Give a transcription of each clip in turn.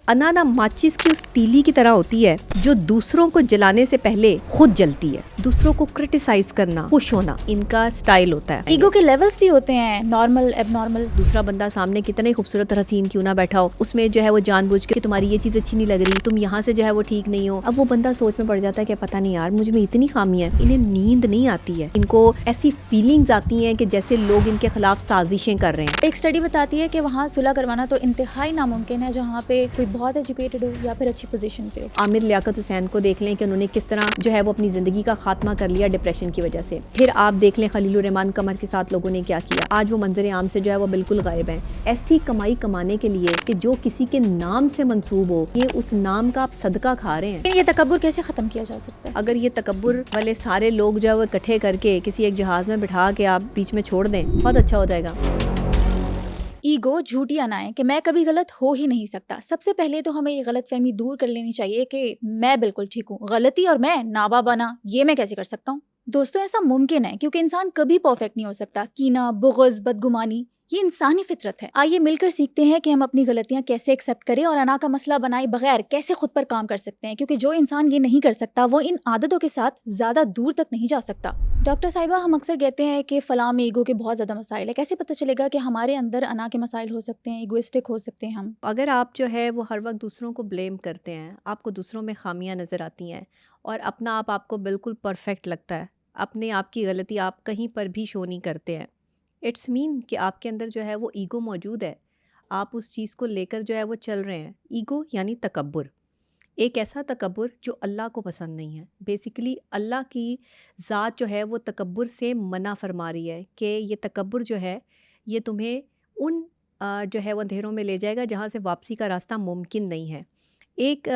अनाना माचिस की उस तीली की तरह होती है जो दूसरों को जलाने से पहले खुद जलती है। दूसरों को क्रिटिसाइज करना, खुश होना इनका स्टाइल होता है। ईगो के लेवल्स भी होते हैं, नॉर्मल, एबनॉर्मल। दूसरा बंदा सामने कितना ही खूबसूरत और हसीन क्यों ना बैठा हो, उसमें जो है वो जानबूझ के तुम्हारी ये चीज अच्छी नहीं लग रही, तुम यहाँ से जो है वो ठीक नहीं हो। अब वो बंदा सोच में पड़ जाता है कि पता नहीं यार मुझ में इतनी खामी है। इन्हें नींद नहीं आती है, इनको ऐसी फीलिंग्स आती हैं कि जैसे लोग इनके खिलाफ साजिशें कर रहे हैं। एक स्टडी बताती है कि वहाँ सुलह करवाना तो इंतहाई नामुमकिन है जहाँ पे कोई बहुत एजुकेटेड हो या फिर अच्छी पोजीशन पे हो। आमिर लियाकत हुसैन को देख लें कि उन्होंने किस तरह जो है वो अपनी जिंदगी का खात्मा कर लिया डिप्रेशन की वजह से। फिर आप देख लें खलीलुर रहमान कमर के साथ लोगों ने क्या किया, आज वो मंजर आम से जो है वो बिल्कुल गायब हैं। ऐसी कमाई कमाने के लिए कि जो किसी के नाम से मंसूब हो, ये उस नाम का आप सदका खा रहे हैं। लेकिन ये तकब्बुर कैसे खत्म किया जा सकता है? अगर ये तकब्बुर वाले सारे लोग जो है वो इकट्ठे करके किसी एक जहाज में बिठा के आप बीच में छोड़ दें, बहुत अच्छा हो जाएगा। ईगो झूठी अनाएं कि मैं कभी गलत हो ही नहीं सकता। सबसे पहले तो हमें ये गलत फहमी दूर कर लेनी चाहिए कि मैं बिल्कुल ठीक हूँ, गलती और मैं नाबा बना ये मैं कैसे कर सकता हूँ। दोस्तों ऐसा मुमकिन है क्योंकि इंसान कभी परफेक्ट नहीं हो सकता। कीना, बुग़्ज़, बदगुमानी ये इंसानी फितरत है। आइए मिलकर सीखते हैं कि हम अपनी गलतियां कैसे एक्सेप्ट करें और अना का मसला बनाए बगैर कैसे खुद पर काम कर सकते हैं, क्योंकि जो इंसान ये नहीं कर सकता वो इन आदतों के साथ ज्यादा दूर तक नहीं जा सकता। डॉक्टर साहिबा, हम अक्सर कहते हैं कि फलां में ईगो के बहुत ज़्यादा मसाइल है। कैसे पता चलेगा कि हमारे अंदर अना के मसाइल हो सकते हैं, ईगोइस्टिक हो सकते हैं हम? अगर आप जो है वो हर वक्त दूसरों को ब्लेम करते हैं, आपको दूसरों में खामियां नज़र आती हैं और अपना आप आपको बिल्कुल परफेक्ट लगता है, अपने आप की गलती आप कहीं पर भी शो नहीं करते हैं, इट्स मीन कि आपके अंदर जो है वो ईगो मौजूद है। आप उस चीज़ को लेकर जो है वो चल रहे हैं। ईगो यानी तकब्बुर, एक ऐसा तकब्बुर जो अल्लाह को पसंद नहीं है। बेसिकली अल्लाह की ज़ात जो है वो तकब्बुर से मना फरमा रही है कि ये तकब्बुर जो है ये तुम्हें उन जो है वो अंधेरों में ले जाएगा जहाँ से वापसी का रास्ता मुमकिन नहीं है। एक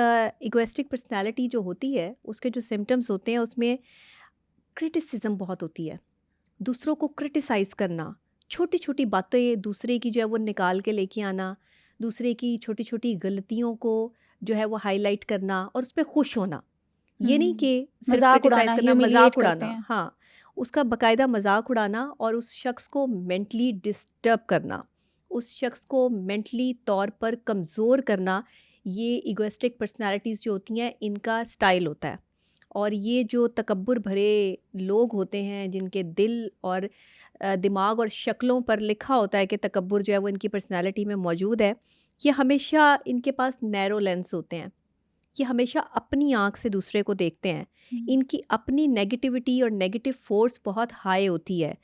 इगोइस्टिक पर्सनैलिटी जो होती है उसके जो सिम्टम्स होते हैं उसमें क्रिटिसिज्म बहुत होती है, दूसरों को क्रिटिसाइज़ करना, छोटी छोटी बातें दूसरे की जो है वो निकाल के लेके आना, दूसरे की छोटी छोटी गलतियों को जो है वो हाईलाइट करना और उस पर खुश होना। ये नहीं कि सिर्फ मजाक क्रिटिसाइज उड़ाना, करना, ह्यूमिलिएट मजाक करते उड़ाना, हैं। हाँ, उसका बाकायदा मजाक उड़ाना और उस शख्स को मेंटली डिस्टर्ब करना, उस शख्स को मेंटली तौर पर कमज़ोर करना, ये इगोइस्टिक पर्सनालिटीज़ जो होती हैं इनका स्टाइल होता है। और ये जो तकब्बुर भरे लोग होते हैं जिनके दिल और दिमाग और शक्लों पर लिखा होता है कि तकब्बुर जो है वो इनकी पर्सनालिटी में मौजूद है, ये हमेशा इनके पास नैरो लेंस होते हैं। ये हमेशा अपनी आँख से दूसरे को देखते हैं। इनकी अपनी नेगेटिविटी और नेगेटिव फोर्स बहुत हाई होती है।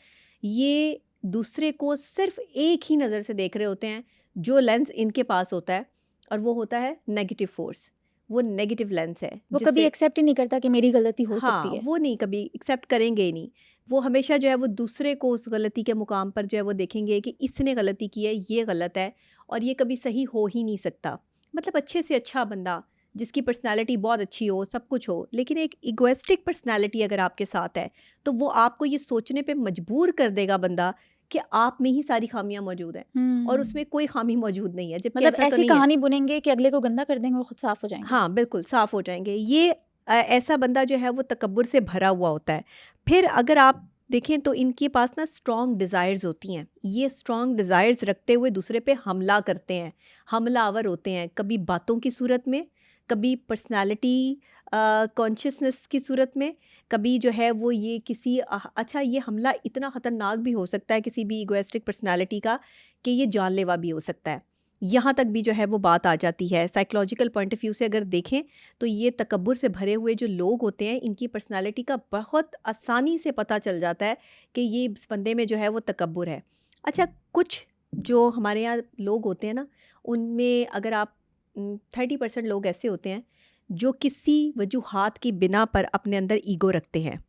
ये दूसरे को सिर्फ एक ही नज़र से देख रहे होते हैं, जो लेंस इनके पास होता है, और वो होता है नेगेटिव फोर्स। वो नेगेटिव लेंस है वो कभी जिससे एक्सेप्ट ही नहीं करता कि मेरी गलती हो हाँ, सकती है। वो नहीं कभी एक्सेप्ट करेंगे ही नहीं। वो हमेशा जो है वो दूसरे को उस गलती के मुकाम पर जो है वो देखेंगे कि इसने गलती की है, ये गलत है और ये कभी सही हो ही नहीं सकता। मतलब अच्छे से अच्छा बंदा जिसकी पर्सनैलिटी बहुत अच्छी हो, सब कुछ हो, लेकिन एक इगोइस्टिक पर्सनैलिटी अगर आपके साथ है तो वो आपको ये सोचने पे मजबूर कर देगा बंदा कि आप में ही सारी खामियां मौजूद हैं और उसमें कोई खामी मौजूद नहीं है, जबकि मतलब ऐसा तो ऐसी नहीं है। कहानी बुनेंगे कि अगले को गंदा कर देंगे और खुद साफ हो जाएंगे। हाँ, बिल्कुल साफ़ हो जाएँगे। ये ऐसा बंदा जो है वो तकब्बुर से भरा हुआ होता है। फिर अगर आप देखें तो इनके पास ना स्ट्रॉन्ग डिज़ायर्स होती हैं। ये स्ट्रॉन्ग डिज़ायर्स रखते हुए दूसरे पे हमला करते हैं, हमलावर होते हैं, कभी बातों की सूरत में, कभी पर्सनैलिटी कॉन्शियसनेस की सूरत में, कभी जो है वो ये किसी अच्छा, ये हमला इतना ख़तरनाक भी हो सकता है किसी भी इगोइस्टिक पर्सनैलिटी का कि ये जानलेवा भी हो सकता है। यहाँ तक भी जो है वो बात आ जाती है। साइकोलॉजिकल पॉइंट ऑफ व्यू से अगर देखें तो ये तकब्बुर से भरे हुए जो लोग होते हैं इनकी पर्सनालिटी का बहुत आसानी से पता चल जाता है कि ये इस बंदे में जो है वो तकब्बुर है। अच्छा, कुछ जो हमारे यहाँ लोग होते हैं ना, उनमें अगर आप 30% लोग ऐसे होते हैं जो किसी वजूहात की बिना पर अपने अंदर ईगो रखते हैं।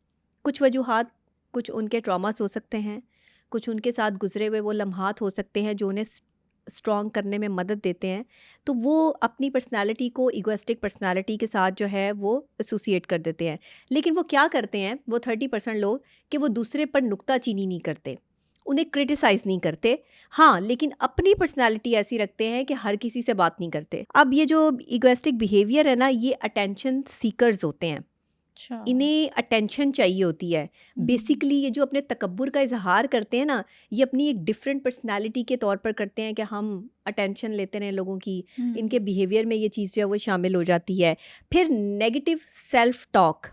कुछ वजूहात, कुछ उनके ट्रॉमास हो सकते हैं, कुछ उनके साथ गुजरे हुए वो लम्हात हो सकते हैं जो उन्हें स्ट्रॉन्ग करने में मदद देते हैं। तो वो अपनी पर्सनालिटी को इगोइस्टिक पर्सनालिटी के साथ जो है वो एसोसिएट कर देते हैं। लेकिन वो क्या करते हैं, वो 30% लोग, कि वो दूसरे पर नुक्ताचीनी नहीं करते, उन्हें क्रिटिसाइज़ नहीं करते। हाँ, लेकिन अपनी पर्सनालिटी ऐसी रखते हैं कि हर किसी से बात नहीं करते। अब ये जो इगोइस्टिक बिहेवियर है ना, ये अटेंशन सीकर्स होते हैं। अच्छा इन्हें अटेंशन चाहिए होती है। बेसिकली ये जो अपने तकब्बुर का इजहार करते हैं ना, ये अपनी एक डिफरेंट पर्सनालिटी के तौर पर करते हैं कि हम अटेंशन लेते रहें लोगों की। इनके बिहेवियर में ये चीज़ जो है वो शामिल हो जाती है। फिर नेगेटिव सेल्फ टॉक,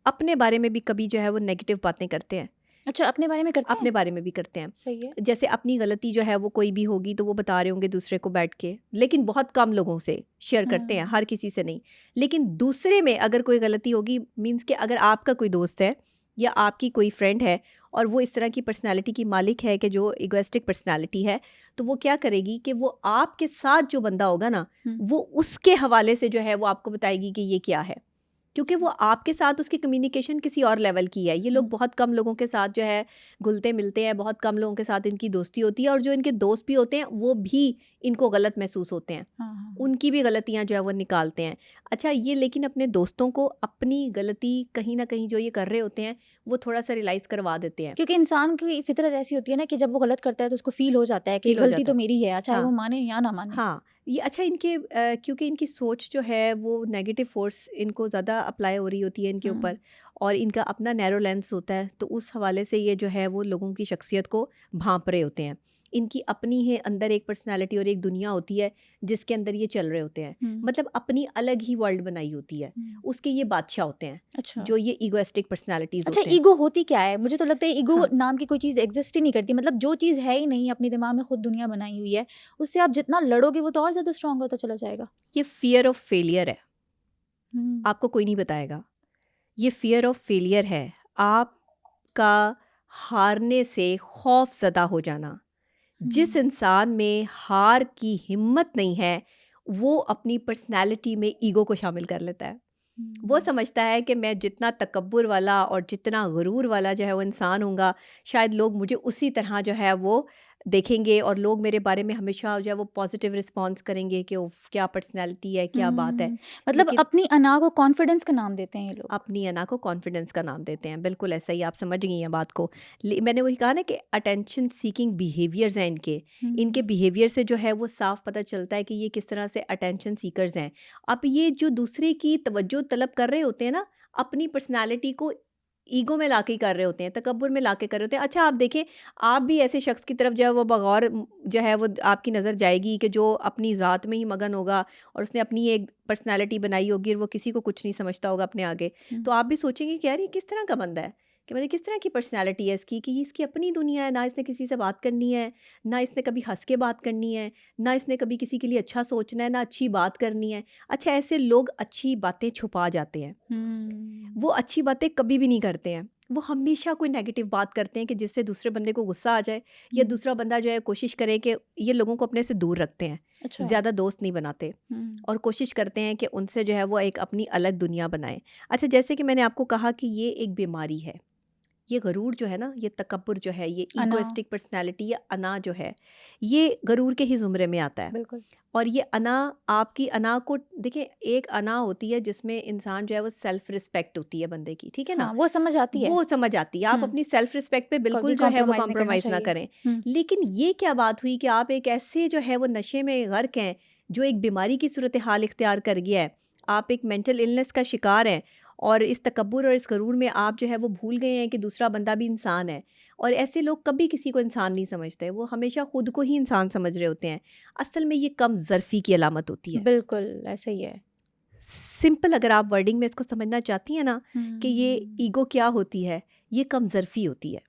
अपने बारे में भी कभी जो है वो नेगेटिव बातें करते हैं, अच्छा अपने बारे में करते अपने हैं, बारे में भी करते हैं। सही है। जैसे अपनी गलती जो है वो कोई भी होगी तो वो बता रहे होंगे दूसरे को बैठ के, लेकिन बहुत कम लोगों से शेयर करते हैं, हर किसी से नहीं। लेकिन दूसरे में अगर कोई गलती होगी, मींस कि अगर आपका कोई दोस्त है या आपकी कोई फ्रेंड है और वो इस तरह की पर्सनालिटी की मालिक है कि जो इगोइस्टिक पर्सनालिटी है, तो वो क्या करेगी कि वो आपके साथ जो बंदा होगा ना, वो उसके हवाले से जो है वो आपको बताएगी कि ये क्या है, क्योंकि वो आपके साथ उसकी कम्युनिकेशन किसी और लेवल की है। ये लोग बहुत कम लोगों के साथ जो है घुलते मिलते हैं, बहुत कम लोगों के साथ इनकी दोस्ती होती है, और जो इनके दोस्त भी होते हैं वो भी इनको गलत महसूस होते हैं, उनकी भी गलतियां जो है वो निकालते हैं। अच्छा ये लेकिन अपने दोस्तों को अपनी गलती कहीं ना कहीं जो ये कर रहे होते हैं वो थोड़ा सा रियलाइज़ करवा देते हैं, क्योंकि इंसान की फितरत ऐसी होती है ना कि जब वो गलत करता है तो उसको फील हो जाता है कि फील हो गलती जाता तो है। मेरी है, चाहे हाँ वो माने या ना माने। हाँ, ये अच्छा इनके क्योंकि इनकी सोच जो है वो नेगेटिव फोर्स इनको ज़्यादा अप्लाई हो रही होती है इनके ऊपर, और इनका अपना नैरो लेंस होता है, तो उस हवाले से ये जो है वो लोगों की शख्सियत को भांप रहे होते हैं। इनकी अपनी है अंदर एक पर्सनालिटी और एक दुनिया होती है जिसके अंदर ये चल रहे होते हैं, मतलब अपनी अलग ही वर्ल्ड बनाई होती है, उसके ये बादशाह होते हैं। अच्छा जो ये ईगोइस्टिक पर्सनालिटीज़ अच्छा होते हैं। ईगो होती क्या है? मुझे तो लगता है ईगो हाँ, नाम की कोई चीज़ एग्जिस्ट ही नहीं करती, मतलब जो चीज़ है ही नहीं, अपने दिमाग में खुद दुनिया बनाई हुई है, उससे आप जितना लड़ोगे वो तो और ज़्यादा स्ट्रांग होता चला जाएगा। ये फियर ऑफ फेलियर है, हम्म, आपको कोई नहीं बताएगा। ये फियर ऑफ फेलियर है, आपका हारने से खौफ ज़दा हो जाना। जिस इंसान में हार की हिम्मत नहीं है, वो अपनी पर्सनैलिटी में ईगो को शामिल कर लेता है। वो समझता है कि मैं जितना तकब्बुर वाला और जितना गुरूर वाला जो है वो इंसान हूँगा, शायद लोग मुझे उसी तरह जो है वो देखेंगे, और लोग मेरे बारे में हमेशा जो है वो पॉजिटिव रिस्पॉन्स करेंगे कि उफ क्या पर्सनैलिटी है, क्या बात है। मतलब लेकिन अपनी अना को कॉन्फिडेंस का नाम देते हैं ये लोग। अपनी अना को कॉन्फिडेंस का नाम देते हैं, बिल्कुल ऐसा ही, आप समझ गई हैं बात को। मैंने वही कहा ना कि अटेंशन सीकिंग बिहेवियर्स हैं इनके। इनके बिहेवियर से जो है वो साफ पता चलता है कि ये किस तरह से अटेंशन सीकर्स हैं। अब ये जो दूसरे की तवज्जो तलब कर रहे होते हैं ना, अपनी पर्सनालिटी को ईगो में लाके कर रहे होते हैं, तकब्बुर में लाके कर रहे होते हैं। अच्छा आप देखें, आप भी ऐसे शख्स की तरफ जो है वो बगौर जो है वो आपकी नज़र जाएगी कि जो अपनी ज़ात में ही मगन होगा और उसने अपनी एक पर्सनैलिटी बनाई होगी और वो किसी को कुछ नहीं समझता होगा अपने आगे। तो आप भी सोचेंगे कि यार ये किस तरह का बंदा है, कि मतलब किस तरह की पर्सनैलिटी है इसकी, कि ये इसकी अपनी दुनिया है, ना इसने किसी से बात करनी है, ना इसने कभी हंस के बात करनी है, ना इसने कभी किसी के लिए अच्छा सोचना है, ना अच्छी बात करनी है। अच्छा ऐसे लोग अच्छी बातें छुपा जाते हैं, वो अच्छी बातें कभी भी नहीं करते हैं, वो हमेशा कोई नेगेटिव बात करते हैं कि जिससे दूसरे बंदे को गुस्सा आ जाए, या दूसरा बंदा जो है कोशिश करे कि ये लोगों को अपने से दूर रखते हैं, अच्छा ज़्यादा दोस्त नहीं बनाते, और कोशिश करते हैं कि उनसे जो है वो एक अपनी अलग दुनिया बनाएं। अच्छा जैसे कि मैंने आपको कहा कि ये एक बीमारी है, ये गरूर जो है ना, ये तकब्बुर जो है, ये अना ईगोइस्टिक पर्सनैलिटी या अना जो है, ये गरूर के ही ज़ुमरे में आता है। बिल्कुल। और ये अना, आपकी अना को देखिए, एक अना होती है जिसमें इंसान जो है वो सेल्फ रिस्पेक्ट होती है बंदे की, ठीक है ना, हाँ वो समझ आती है, वो समझ आती है, आप अपनी सेल्फ रिस्पेक्ट पे कभी बिल्कुल जो है वो कॉम्प्रोमाइज़ नहीं करना कॉम्प्रोमाइज़ ना चाहिए। करें। लेकिन ये क्या बात हुई कि आप एक ऐसे जो है वो नशे में गर्क हैं, जो एक बीमारी की सूरत हाल इख्तियार कर गया है, आप एक मेंटल इलनेस का शिकार हैं, और इस तकब्बुर और इस गरूर में आप जो है वो भूल गए हैं कि दूसरा बंदा भी इंसान है। और ऐसे लोग कभी किसी को इंसान नहीं समझते, वो हमेशा खुद को ही इंसान समझ रहे होते हैं। असल में ये कम ज़र्फ़ी की अलामत होती है। बिल्कुल ऐसा ही है। सिंपल अगर आप वर्डिंग में इसको समझना चाहती हैं ना, कि ये ईगो क्या होती है, ये कम ज़र्फ़ी होती है।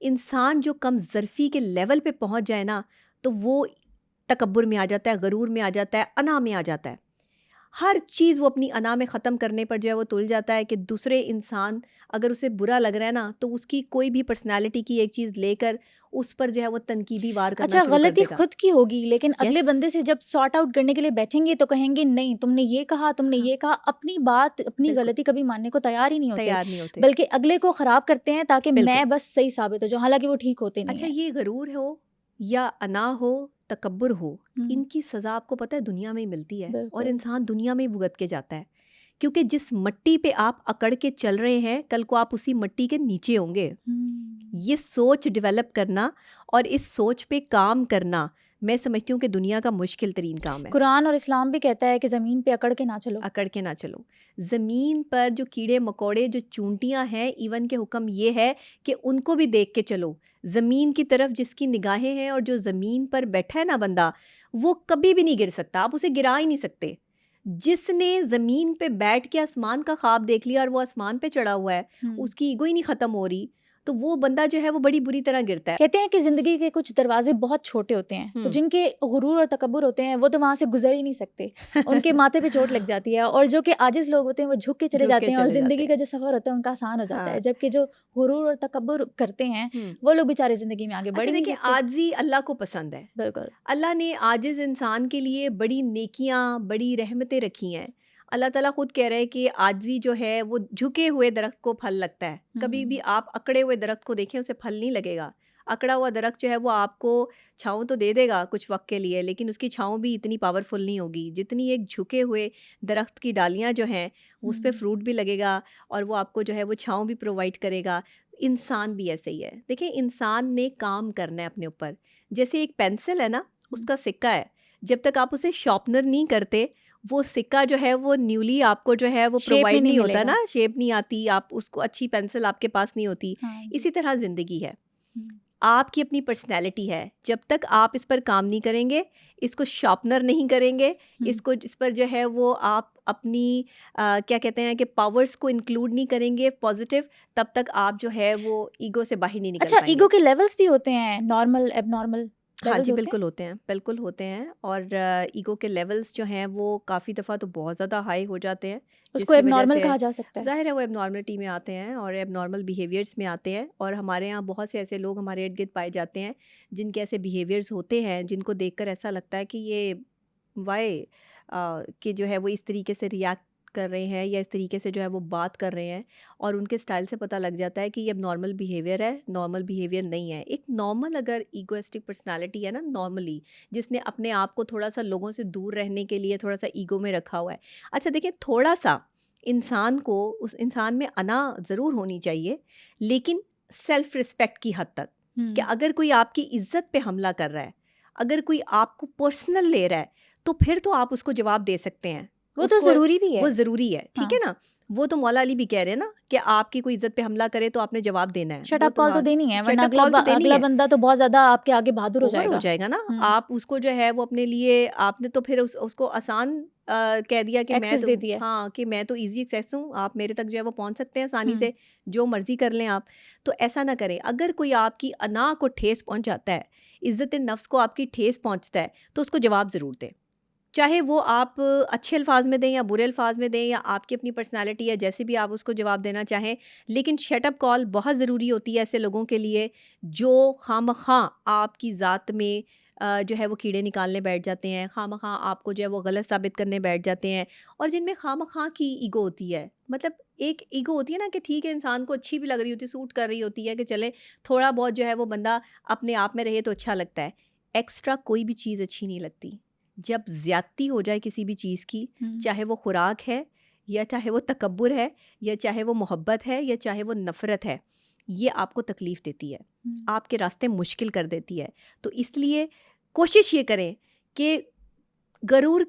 इंसान जो कम ज़र्फ़ी के लेवल पे पहुंच जाए ना, तो वो तकब्बुर में आ जाता है, गरूर में आ जाता है, अना में आ जाता है। हर चीज़ वो अपनी अना में ख़त्म करने पर जो है वो तुल जाता है कि दूसरे इंसान अगर उसे बुरा लग रहा है ना, तो उसकी कोई भी पर्सनालिटी की एक चीज़ लेकर उस पर जो है वो तनकीदी वार करना अच्छा शुरू कर गलती देगा। खुद की होगी, लेकिन अगले यस, बंदे से जब सॉर्ट आउट करने के लिए बैठेंगे तो कहेंगे नहीं तुमने ये कहा, तुमने हाँ, ये कहा, अपनी बात अपनी बिल्कुल, गलती कभी मानने को तैयार ही नहीं होते, तैयार नहीं होते, बल्कि अगले को खराब करते हैं ताकि बिल्कुल। मैं बस सही साबित हो जाऊं, हालांकि वो ठीक होते नहीं अच्छा है। ये गरूर हो या अना हो, तकब्बुर हो, हम्म, इनकी सज़ा आपको पता है दुनिया में ही मिलती है, और बिल्कुल। इंसान दुनिया में ही भुगत के जाता है। क्योंकि जिस मट्टी पे आप अकड़ के चल रहे हैं, कल को आप उसी मट्टी के नीचे होंगे। हम्म, ये सोच डेवलप करना और इस सोच पे काम करना मैं समझती हूँ कि दुनिया का मुश्किल तरीन काम है। कुरान और इस्लाम भी कहता है कि ज़मीन पे अकड़ के ना चलो। अकड़ के ना चलो। ज़मीन पर जो कीड़े मकोड़े, जो चूंटियाँ हैं, इवन के हुक्म ये है कि उनको भी देख के चलो। ज़मीन की तरफ जिसकी निगाहें हैं और जो ज़मीन पर बैठा है ना बंदा, वो कभी भी नहीं गिर सकता, आप उसे गिरा ही नहीं सकते। जिसने ज़मीन पे बैठ के आसमान का ख्वाब देख लिया और वो आसमान पे चढ़ा हुआ है, उसकी ईगो ही नहीं ख़त्म हो रही, तो वो बंदा जो है वो बड़ी बुरी तरह गिरता है। कहते हैं कि ज़िंदगी के कुछ दरवाजे बहुत छोटे होते हैं, तो जिनके गुरूर और तकब्बुर होते हैं वो तो वहाँ से गुजर ही नहीं सकते, उनके माथे पे चोट लग जाती है। और जो कि आजिज़ लोग होते हैं वो झुक के चले जाते हैं और ज़िंदगी का जो सफ़र होता है उनका आसान हो जाता है। जबकि जो गुरूर और तकब्बुर करते हैं वो लोग बेचारे ज़िंदगी में आगे बढ़ नहीं सकते। आजिज़ी अल्लाह को पसंद है। बिल्कुल, अल्लाह ने आजिज़ इंसान के लिए बड़ी नेकियां, बड़ी रहमतें रखी हैं। अल्लाह ताला खुद कह रहे हैं कि आजिज़ी जो है वो झुके हुए दरख्त को फल लगता है। कभी भी आप अकड़े हुए दरख्त को देखें, उसे फल नहीं लगेगा। अकड़ा हुआ दरख्त जो है वो आपको छाँव तो दे देगा कुछ वक्त के लिए, लेकिन उसकी छाँव भी इतनी पावरफुल नहीं होगी जितनी एक झुके हुए दरख्त की डालियाँ जो हैं उस पर फ्रूट भी लगेगा और वो आपको जो है वो छाँव भी प्रोवाइड करेगा। इंसान भी ऐसे ही है। देखिए, इंसान ने काम करना है अपने ऊपर। जैसे एक पेंसिल है ना, उसका सिक्का है, जब तक आप उसे शार्पनर नहीं करते वो सिक्का जो है वो न्यूली आपको जो है वो प्रोवाइड नहीं होता ना, शेप नहीं आती, आप उसको अच्छी पेंसिल आपके पास नहीं होती। इसी तरह ज़िंदगी है, आपकी अपनी पर्सनैलिटी है। जब तक आप इस पर काम नहीं करेंगे, इसको शार्पनर नहीं करेंगे, इस पर जो है वो आप अपनी क्या कहते हैं कि पावर्स को इंक्लूड नहीं करेंगे पॉजिटिव, तब तक आप जो है वो ईगो से बाहर नहीं निकल पाएंगे। ईगो के लेवल्स भी होते हैं, नॉर्मल, एबनॉर्मल। हाँ जी, बिल्कुल होते हैं, बिल्कुल होते हैं। और ईगो के लेवल्स जो हैं वो काफ़ी दफ़ा तो बहुत ज़्यादा हाई हो जाते हैं, उसको एबनॉर्मल कहा जा सकता है। ज़ाहिर है वो एबनॉर्मलिटी में आते हैं और एबनॉर्मल बिहेवियर्स में आते हैं। और हमारे यहाँ बहुत से ऐसे लोग हमारे इर्द गिर्द पाए जाते हैं जिनके ऐसे बिहेवियर्स होते हैं जिनको देखकर ऐसा लगता है कि ये वाई कि जो है वो इस तरीके से रिएक्ट कर रहे हैं या इस तरीके से जो है वो बात कर रहे हैं, और उनके स्टाइल से पता लग जाता है कि ये अब नॉर्मल बिहेवियर है, नॉर्मल बिहेवियर नहीं है। एक नॉर्मल अगर ईगोइस्टिक पर्सनालिटी है ना, नॉर्मली जिसने अपने आप को थोड़ा सा लोगों से दूर रहने के लिए थोड़ा सा ईगो में रखा हुआ है। अच्छा देखिए, थोड़ा सा इंसान को, उस इंसान में अना ज़रूर होनी चाहिए, लेकिन सेल्फ रिस्पेक्ट की हद तक कि अगर कोई आपकी इज्जत पे हमला कर रहा है, अगर कोई आपको पर्सनल ले रहा है, तो फिर तो आप उसको जवाब दे सकते हैं। वो तो ज़रूरी भी है, वो ज़रूरी है, ठीक है ना। वो तो मौला अली भी कह रहे हैं ना कि आपकी कोई इज्जत पे हमला करे तो आपने जवाब देना है, शट अप कॉल तो देनी है, वरना अगला बंदा तो बहुत ज़्यादा आपके आगे बहादुर हो जाएगा ना। आप उसको जो है वो अपने लिए, आपने तो फिर उसको आसान कह दिया कि मैं तो, हाँ, कि मैं तो इजी एक्सेस हूँ, आप मेरे तक जो है वो पहुँच सकते हैं आसानी से, जो मर्जी कर लें आप। तो ऐसा ना करें। अगर कोई आपकी अना को ठेस पहुँचाता है, इज्जत नफ्स को आपकी ठेस पहुँचता है, तो उसको जवाब ज़रूर दें। चाहे वो आप अच्छे अल्फाज में दें या बुरे अल्फाज में दें, या आपकी अपनी पर्सनालिटी है, जैसे भी आप उसको जवाब देना चाहें, लेकिन शट अप कॉल बहुत ज़रूरी होती है ऐसे लोगों के लिए जो खामखा आपकी ज़ात में जो है वो कीड़े निकालने बैठ जाते हैं, खामखा आपको जो है वो गलत साबित करने बैठ जाते हैं, और जिनमें खामखा की ईगो होती है। मतलब एक ईगो होती है ना कि ठीक है, इंसान को अच्छी भी लग रही होती है, सूट कर रही होती है कि चले थोड़ा बहुत जो है वो बंदा अपने आप में रहे तो अच्छा लगता है। एक्स्ट्रा कोई भी चीज़ अच्छी नहीं लगती। जब ज़्यादती हो जाए किसी भी चीज़ की, चाहे वो खुराक है, या चाहे वो तकब्बुर है, या चाहे वो मोहब्बत है, या चाहे वो नफ़रत है, ये आपको तकलीफ़ देती है, आपके रास्ते मुश्किल कर देती है। तो इसलिए कोशिश ये करें कि गरूर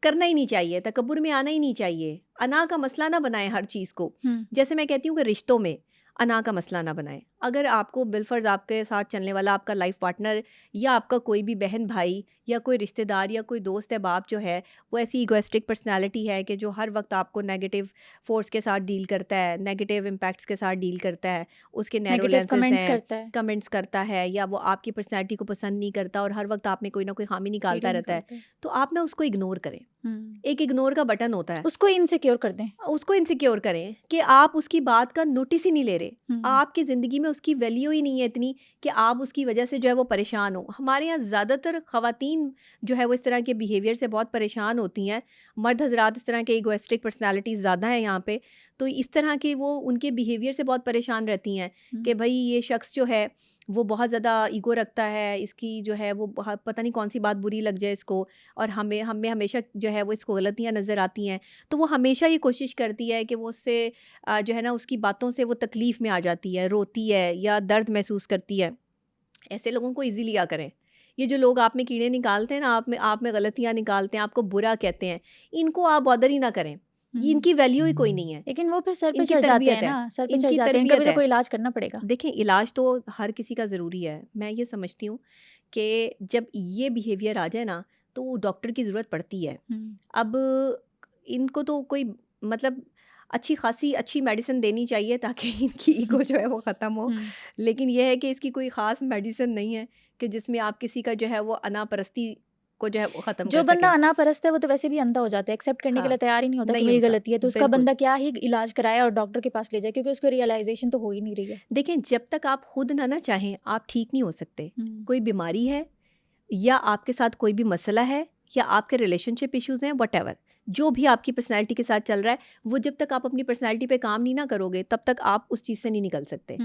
करना ही नहीं चाहिए, तकब्बुर में आना ही नहीं चाहिए, अना का मसला ना बनाएं हर चीज़ को। जैसे मैं कहती हूँ कि रिश्तों में अना का मसला ना बनाएं। अगर आपको बिलफर्ज आपके साथ चलने वाला आपका लाइफ पार्टनर या आपका कोई भी बहन भाई या कोई रिश्तेदार या कोई दोस्त है बाप जो है वो ऐसी ईगोइस्टिक पर्सनालिटी है कि जो हर वक्त आपको नेगेटिव फोर्स के साथ डील करता है, नेगेटिव इम्पैक्ट्स के साथ डील करता है, उसके नैरो लेंसेज हैं, कमेंट्स करता है, या वो आपकी पर्सनैलिटी को पसंद नहीं करता और हर वक्त आप में कोई ना कोई खामी निकालता रहता है, तो आप ना उसको इग्नोर करें। एक इग्नोर का बटन होता है, उसको इनसिक्योर कर दें, उसको इनसिक्योर करें कि आप उसकी बात का नोटिस ही नहीं ले रहे, आपकी ज़िंदगी में उसकी वैल्यू ही नहीं है इतनी कि आप उसकी वजह से जो है वो परेशान हो। हमारे यहाँ ज़्यादातर ख़वातीन जो है वो इस तरह के बिहेवियर से बहुत परेशान होती हैं। मर्द हजरात इस तरह के ईगोइस्टिक पर्सनालिटीज़ ज़्यादा हैं यहाँ पे, तो इस तरह के वो उनके बिहेवियर से बहुत परेशान रहती हैं कि भाई ये शख्स जो है वो बहुत ज़्यादा ईगो रखता है, इसकी जो है वो पता नहीं कौन सी बात बुरी लग जाए इसको, और हमें हमेशा जो है वो इसको गलतियाँ नज़र आती हैं, तो वो हमेशा ये कोशिश करती है कि वो उससे जो है ना उसकी बातों से वो तकलीफ़ में आ जाती है, रोती है या दर्द महसूस करती है। ऐसे लोगों को ईज़ी लिया करें, ये जो लोग आप में कीड़े निकालते हैं ना, आप में गलतियाँ निकालते हैं, आपको बुरा कहते हैं, इनको आप बॉदर ही ना करें। ये इनकी वैल्यू ही कोई नहीं है। लेकिन वो फिर सर पे इनकी चढ़ जाते तरबियत हैं है, ना, सर पे चढ़ इनकी जाते हैं, इनका भी तरबियत तो है। कोई इलाज करना पड़ेगा। देखें, इलाज तो हर किसी का ज़रूरी है। मैं ये समझती हूँ कि जब ये बिहेवियर आ जाए ना तो डॉक्टर की ज़रूरत पड़ती है। अब इनको तो कोई मतलब अच्छी मेडिसिन देनी चाहिए ताकि इनकी ईगो जो है वो ख़त्म हो। लेकिन यह है कि इसकी कोई ख़ास मेडिसिन नहीं है कि जिसमें आप किसी का जो है वो अनापरस्ती को जो है वो ख़त्म जो कर बंदा सकें। अनापरस्त है वो तो वैसे भी अंधा हो जाता है, एक्सेप्ट करने के हाँ, लिए तैयार ही नहीं होता कि नहीं मेरी होता, गलती है, तो उसका बिल्कुल। बंदा क्या ही इलाज कराए और डॉक्टर के पास ले जाए, क्योंकि उसको रियलाइजेशन तो हो ही नहीं रही है। देखें, जब तक आप खुद ना चाहें आप ठीक नहीं हो सकते। कोई बीमारी है या आपके साथ कोई भी मसला है या आपके रिलेशनशिप इश्यूज़ हैं, व्हाटएवर, जो भी आपकी पर्सनैलिटी के साथ चल रहा है, वो जब तक आप अपनी पर्सनैलिटी पे काम नहीं ना करोगे तब तक आप उस चीज़ से नहीं निकल सकते।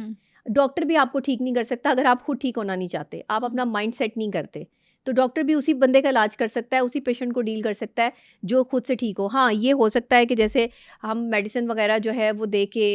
डॉक्टर भी आपको ठीक नहीं कर सकता अगर आप खुद ठीक होना नहीं चाहते, आप अपना माइंड सेट नहीं करते, तो डॉक्टर भी उसी बंदे का इलाज कर सकता है, उसी पेशेंट को डील कर सकता है जो खुद से ठीक हो। हाँ, ये हो सकता है कि जैसे हम मेडिसिन वगैरह जो है वो दे के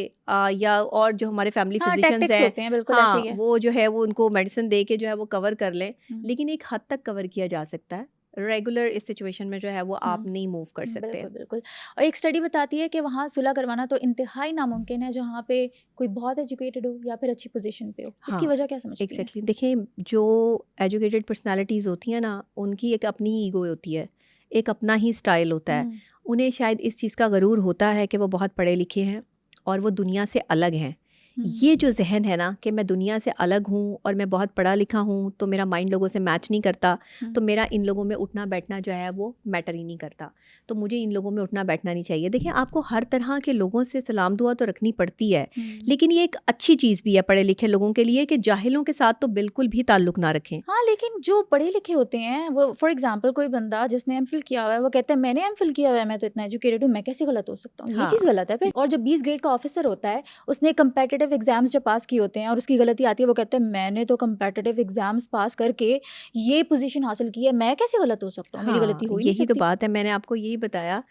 या और जो हमारे फैमिली फिजिशियंस टैक्टिक्स हैं, होते हैं, बिल्कुल ऐसे हाँ, ही है। वो जो है वो उनको मेडिसिन दे के जो है वो कवर कर लें, लेकिन एक हद तक कवर किया जा सकता है। रेगुलर इस सिचुएशन में जो है वो आप नहीं मूव कर सकते। बिल्कुल बिल्कुल। और एक स्टडी बताती है कि वहाँ सुलह करवाना तो इंतहाई नामुमकिन है जहाँ पे कोई बहुत एजुकेटेड हो या फिर अच्छी पोजीशन पे हो। इसकी हाँ, वजह क्या समझती हैं? एग्जैक्टली। देखें, जो एजुकेटेड पर्सनालिटीज़ होती हैं ना, उनकी एक अपनी ईगो होती है, एक अपना ही स्टाइल होता है। उन्हें शायद इस चीज़ का गरूर होता है कि वो बहुत पढ़े लिखे हैं और वो दुनिया से अलग हैं। ये जो जहन है ना कि मैं दुनिया से अलग हूँ और मैं बहुत पढ़ा लिखा हूँ, तो मेरा माइंड लोगों से मैच नहीं करता, तो मेरा इन लोगों में उठना बैठना जो है वो मैटर ही नहीं करता, तो मुझे इन लोगों में उठना बैठना नहीं चाहिए। देखिए, आपको हर तरह के लोगों से सलाम दुआ तो रखनी पड़ती है, लेकिन ये एक अच्छी चीज़ भी है पढ़े लिखे लोगों के लिए कि जाहिलों के साथ तो बिल्कुल भी ताल्लुक़ ना रखें। हाँ, लेकिन जो पढ़े लिखे होते हैं वो, फॉर एग्जाम्पल कोई बंदा जिसने एमफिल किया हुआ है वो कहता है मैंने एमफिल किया हुआ है, मैं तो इतना एजुकेटेड हूँ, मैं कैसे गलत हो सकता हूँ? ये चीज़ गलत है फिर। और जो 20 ग्रेड का ऑफिसर होता है, उसने कंपेटिटिव एग्जाम्स जब पास किए होते हैं और उसकी गलती आती है, वो कहता है मैंने तो कंपेटिटिव एग्जाम्स पास करके ये पोजीशन हासिल की है, मैं कैसे गलत हो सकता हूँ? मेरी गलती हो ही नहीं यही तो सकती। बात है। मैंने आपको यही बताया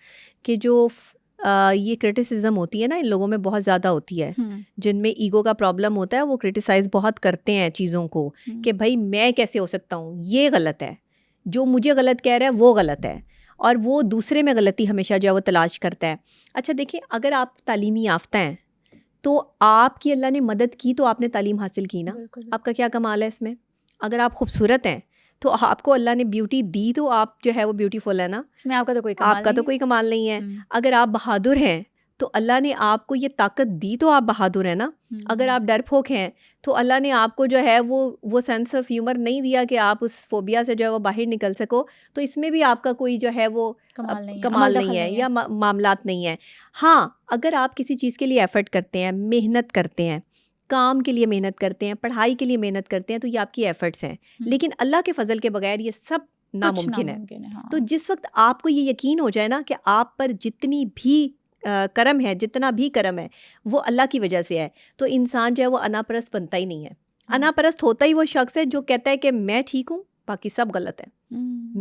कि जो ये क्रिटिसिज्म होती है ना, इन लोगों में बहुत ज़्यादा होती है, जिनमें ईगो का प्रॉब्लम होता है, वो क्रिटिसाइज़ बहुत करते हैं चीज़ों को कि भाई मैं कैसे हो सकता हूँ, ये गलत है, जो मुझे गलत कह रहा है वो गलत है, और वो दूसरे में गलती हमेशा जो है वो तलाश करता है। अच्छा देखिए, अगर आप तालीमी याफ्ता हैं तो आपकी अल्लाह ने मदद की तो आपने तालीम हासिल की ना, आपका क्या कमाल है इसमें। अगर आप खूबसूरत हैं तो आपको अल्लाह ने ब्यूटी दी तो आप जो है वो ब्यूटीफुल है ना, इसमें आपका तो कोई कमाल आपका नहीं तो है। कोई कमाल नहीं है। अगर आप बहादुर हैं तो अल्लाह ने आपको ये ताकत दी तो आप बहादुर हैं ना। अगर आप डरपोक हैं तो अल्लाह ने आपको जो है वो सेंस ऑफ ह्यूमर नहीं दिया कि आप उस फोबिया से जो है वो बाहर निकल सको, तो इसमें भी आपका कोई जो है वो कमाल नहीं है, कमाल अमल नहीं दखल है नहीं है। या मामलात नहीं है। हाँ, अगर आप किसी चीज़ के लिए एफर्ट करते हैं, मेहनत करते हैं, काम के लिए मेहनत करते हैं, पढ़ाई के लिए मेहनत करते हैं, तो ये आपकी एफर्ट्स हैं, लेकिन अल्लाह के फजल के बगैर ये सब नामुमकिन है। हाँ। तो जिस वक्त आपको ये यकीन हो जाए ना कि आप पर जितनी भी करम है, जितना भी करम है वो अल्लाह की वजह से है, तो इंसान जो है वो अनापरस्त बनता ही नहीं है। अनापरस्त होता ही वो शख्स है जो कहता है कि मैं ठीक हूँ, बाकी सब गलत है,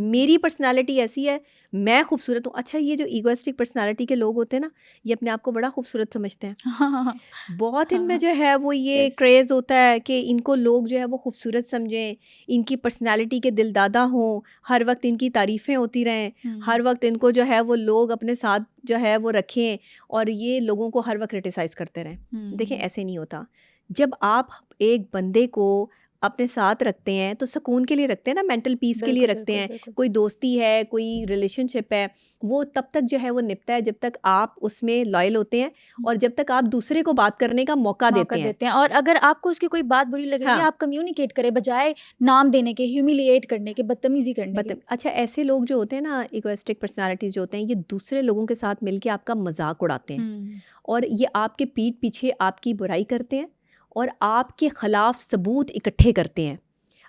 मेरी पर्सनालिटी ऐसी है, मैं खूबसूरत हूँ। अच्छा, ये जो ईगोइस्टिक पर्सनालिटी के लोग होते हैं ना, ये अपने आप को बड़ा खूबसूरत समझते हैं। बहुत इनमें जो है वो ये क्रेज़ होता है कि इनको लोग जो है वो खूबसूरत समझें, इनकी पर्सनालिटी के दिलदादा हों, हर वक्त इनकी तारीफ़ें होती रहें, हर वक्त इनको जो है वो लोग अपने साथ जो है वो रखें और ये लोगों को हर वक्त क्रिटिसाइज़ करते रहें। देखें, ऐसे नहीं होता। जब आप एक बंदे को अपने साथ रखते हैं तो सुकून के लिए रखते हैं ना, मेंटल पीस के लिए रखते हैं। कोई दोस्ती है, कोई रिलेशनशिप है, वो तब तक जो है वो निपटा है जब तक आप उसमें लॉयल होते हैं और जब तक आप दूसरे को बात करने का मौका देते हैं। और अगर आपको उसकी कोई बात बुरी लग रही है, आप कम्युनिकेट करें बजाय नाम देने के, ह्यूमिलिएट करने के, बदतमीजी करने के। अच्छा, ऐसे लोग जो होते हैं ना, इगोइस्टिक पर्सनालिटीज़ जो होते हैं, ये दूसरे लोगों के साथ मिलके आपका मजाक उड़ाते हैं और ये आपके पीठ पीछे आपकी बुराई करते हैं और आपके ख़िलाफ़ सबूत इकट्ठे करते हैं।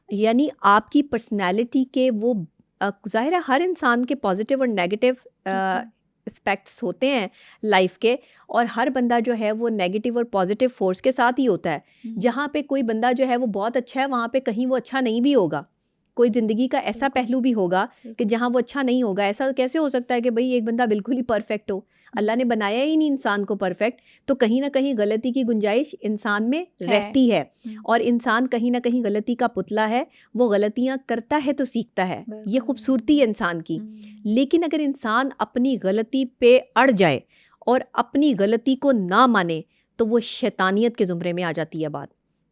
यानी आपकी पर्सनैलिटी के वो ज़ाहिर है हर इंसान के पॉजिटिव और नेगेटिव एस्पेक्ट्स होते हैं लाइफ के, और हर बंदा जो है वो नेगेटिव और पॉजिटिव फोर्स के साथ ही होता है। जहाँ पे कोई बंदा जो है वो बहुत अच्छा है, वहाँ पे कहीं वो अच्छा नहीं भी होगा। कोई ज़िंदगी का ऐसा पहलू भी होगा कि जहाँ वो अच्छा नहीं होगा। ऐसा कैसे हो सकता है कि भाई एक बंदा बिल्कुल ही परफेक्ट हो? अल्लाह ने बनाया ही नहीं इंसान को परफेक्ट, तो कहीं ना कहीं गलती की गुंजाइश इंसान में रहती है। और इंसान कहीं ना कहीं गलती का पुतला है, वो गलतियाँ करता है तो सीखता है, ये खूबसूरती है इंसान की। लेकिन अगर इंसान अपनी गलती पे अड़ जाए और अपनी गलती को ना माने तो वो शैतानियत के ज़ुमरे में आ जाती है बात।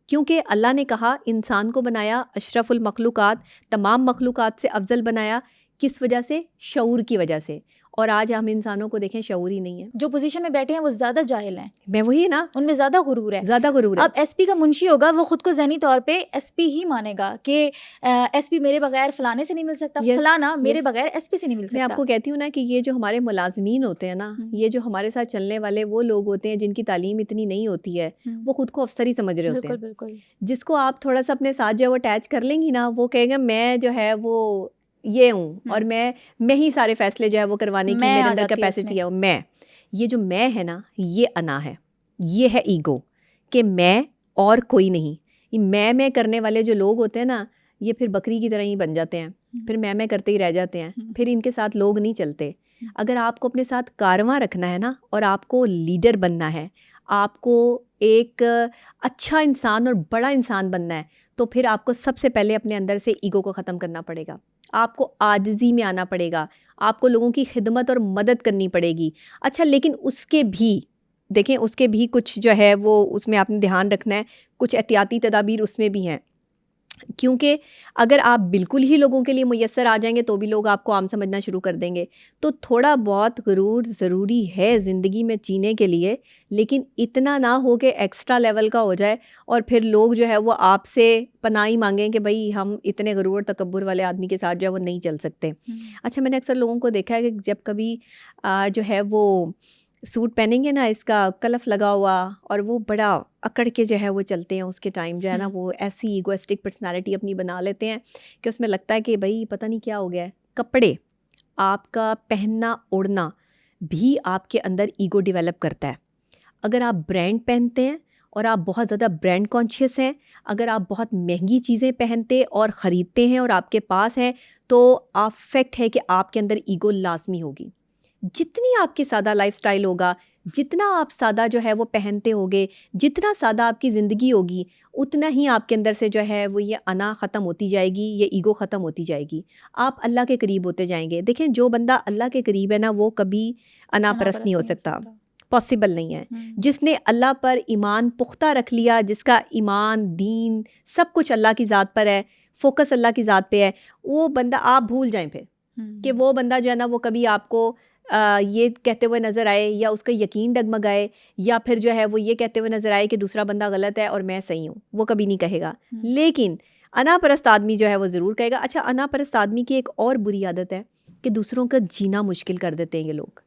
क्योंकि अल्लाह ने कहा इंसान को बनाया अशरफुल मखलूक़ात, तमाम मखलूक़ात से अफजल बनाया। किस वजह से? शऊर की वजह से। और आज हम इंसानों को देखें, शऊर ही नहीं है। जो पोजीशन में बैठे हैं वो ज़्यादा जाहिल हैं। मैं वही ना, उनमें ज़्यादा गुरूर है, ज़्यादा गुरूर है। अब एसपी का मुंशी होगा, वो खुद को ज़हनी तौर पे एसपी ही मानेगा कि एसपी मेरे बगैर फलाने से नहीं मिल सकता, फलाना मेरे बगैर एसपी से नहीं मिल सकता। मैं आपको कहती हूँ ना कि ये जो हमारे मुलाजमीन होते हैं ना, ये जो हमारे साथ चलने वाले वो लोग होते हैं जिनकी तालीम इतनी नहीं होती है, वो खुद को अफसर ही समझ रहे होते हैं। बिल्कुल। जिसको आप थोड़ा सा अपने साथ जो है वो अटैच कर लेंगी ना, वो कहेगा मैं जो है वो ये हूँ और मैं ही सारे फैसले जो है वो करवाने की मेरे अंदर कैपेसिटी है। मैं, ये जो मैं है ना, ये अना है, ये है ईगो कि मैं और कोई नहीं। ये मैं करने वाले जो लोग होते हैं ना, ये फिर बकरी की तरह ही बन जाते हैं, फिर मैं करते ही रह जाते हैं, फिर इनके साथ लोग नहीं चलते। अगर आपको अपने साथ कारवां रखना है ना, और आपको लीडर बनना है, आपको एक अच्छा इंसान और बड़ा इंसान बनना है, तो फिर आपको सबसे पहले अपने अंदर से ईगो को ख़त्म करना पड़ेगा। आपको आजिज़ी में आना पड़ेगा, आपको लोगों की खिदमत और मदद करनी पड़ेगी। अच्छा, लेकिन उसके भी देखें, उसके भी कुछ जो है वो उसमें आपने ध्यान रखना है, कुछ एहतियाती तदाबीर उसमें भी हैं। क्योंकि अगर आप बिल्कुल ही लोगों के लिए मुयस्सर आ जाएंगे तो भी लोग आपको आम समझना शुरू कर देंगे। तो थोड़ा बहुत गुरूर ज़रूरी है ज़िंदगी में जीने के लिए, लेकिन इतना ना हो कि एक्स्ट्रा लेवल का हो जाए और फिर लोग जो है वो आपसे पनाही मांगें कि भाई हम इतने गुरूर और तकब्बुर वाले आदमी के साथ जो है वो नहीं चल सकते। अच्छा, मैंने अक्सर लोगों को देखा है कि जब कभी जो है वो सूट पहनेंगे ना, इसका कलफ लगा हुआ, और वो बड़ा अकड़ के जो है वो चलते हैं, उसके टाइम जो है ना वो ऐसी ईगोइस्टिक पर्सनालिटी अपनी बना लेते हैं कि उसमें लगता है कि भाई पता नहीं क्या हो गया है। कपड़े, आपका पहनना ओढ़ना भी आपके अंदर ईगो डेवलप करता है। अगर आप ब्रांड पहनते हैं और आप बहुत ज़्यादा ब्रांड कॉन्शियस हैं, अगर आप बहुत महंगी चीज़ें पहनते और ख़रीदते हैं और आपके पास हैं, तो आप फैक्ट है कि आपके अंदर ईगो लाजमी होगी। जितनी आपकी सादा लाइफस्टाइल होगा, जितना आप सादा जो है वो पहनते होगे, जितना सादा आपकी ज़िंदगी होगी, उतना ही आपके अंदर से जो है वो ये अना ख़त्म होती जाएगी, ये ईगो ख़त्म होती जाएगी। आप अल्लाह के करीब होते जाएंगे। देखें, जो बंदा अल्लाह के करीब है ना, वो कभी अनापरस्त नहीं हो सकता, पॉसिबल नहीं है। जिसने अल्लाह पर ईमान पुख्ता रख लिया, जिसका ईमान, दीन सब कुछ अल्लाह की ज़ात पर है, फोकस अल्लाह की ज़ात पे है, वो बंदा आप भूल जाएं फिर कि वो बंदा जो है ना वो कभी आपको ये कहते हुए नज़र आए, या उसका यकीन डगमगाए, या फिर जो है वो ये कहते हुए नज़र आए कि दूसरा बंदा गलत है और मैं सही हूँ, वो कभी नहीं कहेगा। लेकिन अनापरस्त आदमी जो है वो ज़रूर कहेगा। अच्छा, अनापरस्त आदमी की एक और बुरी आदत है कि दूसरों का जीना मुश्किल कर देते हैं ये लोग।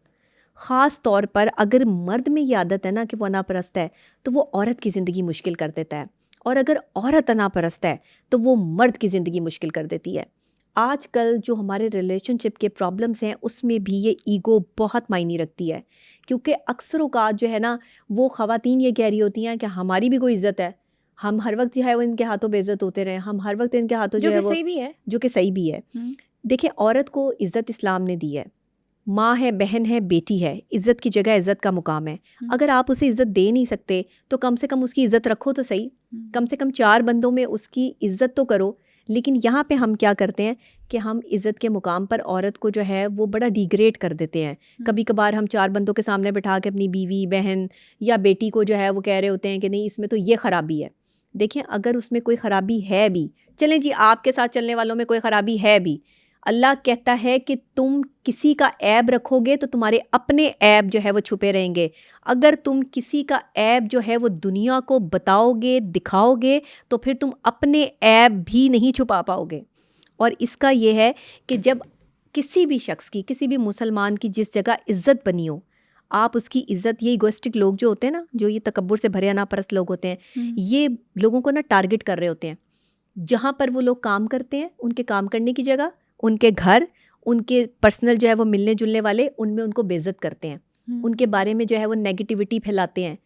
ख़ास तौर पर अगर मर्द में ये आदत है ना कि वो अनापरस्त है, तो वो औरत की ज़िंदगी मुश्किल कर देता है, और अगर औरत अनापरस्त है तो वो मर्द की ज़िंदगी मुश्किल कर देती है। आजकल जो हमारे रिलेशनशिप के प्रॉब्लम्स हैं उसमें भी ये ईगो बहुत मायने रखती है, क्योंकि अक्सर औक़ात जो है ना वो ख़वातीन ये कह रही होती हैं कि हमारी भी कोई इज़्ज़त है, हम हर वक्त जो है वो इनके हाथों बेइज्जत होते रहे, हम हर वक्त इनके हाथों जो है वो, जो कि सही भी है। देखिए, औरत को इज़्ज़त इस्लाम ने दी है, माँ है, बहन है, बेटी है, इज़्ज़त की जगह इज़्ज़त का मुकाम है। अगर आप उसे इज़्ज़त दे नहीं सकते तो कम से कम उसकी इज़्ज़त रखो तो सही, कम से कम 4 बंदों में उसकी इज़्ज़त तो करो। लेकिन यहाँ पे हम क्या करते हैं कि हम इज़्ज़त के मुकाम पर औरत को जो है वो बड़ा डिग्रेड कर देते हैं। कभी कभार हम 4 बंदों के सामने बैठा के अपनी बीवी, बहन या बेटी को जो है वो कह रहे होते हैं कि नहीं, इसमें तो ये ख़राबी है। देखें, अगर उसमें कोई ख़राबी है भी, चलें जी आपके साथ चलने वालों में कोई ख़राबी है भी, अल्लाह कहता है कि तुम किसी का ऐब रखोगे तो तुम्हारे अपने ऐब जो है वो छुपे रहेंगे। अगर तुम किसी का ऐब जो है वो दुनिया को बताओगे, दिखाओगे, तो फिर तुम अपने ऐब भी नहीं छुपा पाओगे। और इसका ये है कि जब किसी भी शख्स की, किसी भी मुसलमान की जिस जगह इज़्ज़त बनी हो, आप उसकी इज़्ज़त, ये इगोइस्टिक लोग जो होते हैं ना, जो ये तकब्बुर से भरे अनापरस्त लोग होते हैं, ये लोगों को ना टारगेट कर रहे होते हैं। जहाँ पर वो लोग काम करते हैं, उनके काम करने की जगह, उनके घर, उनके पर्सनल जो है वो मिलने जुलने वाले, उनमें उनको बेइज्जत करते हैं, उनके बारे में जो है वो नेगेटिविटी फैलाते हैं,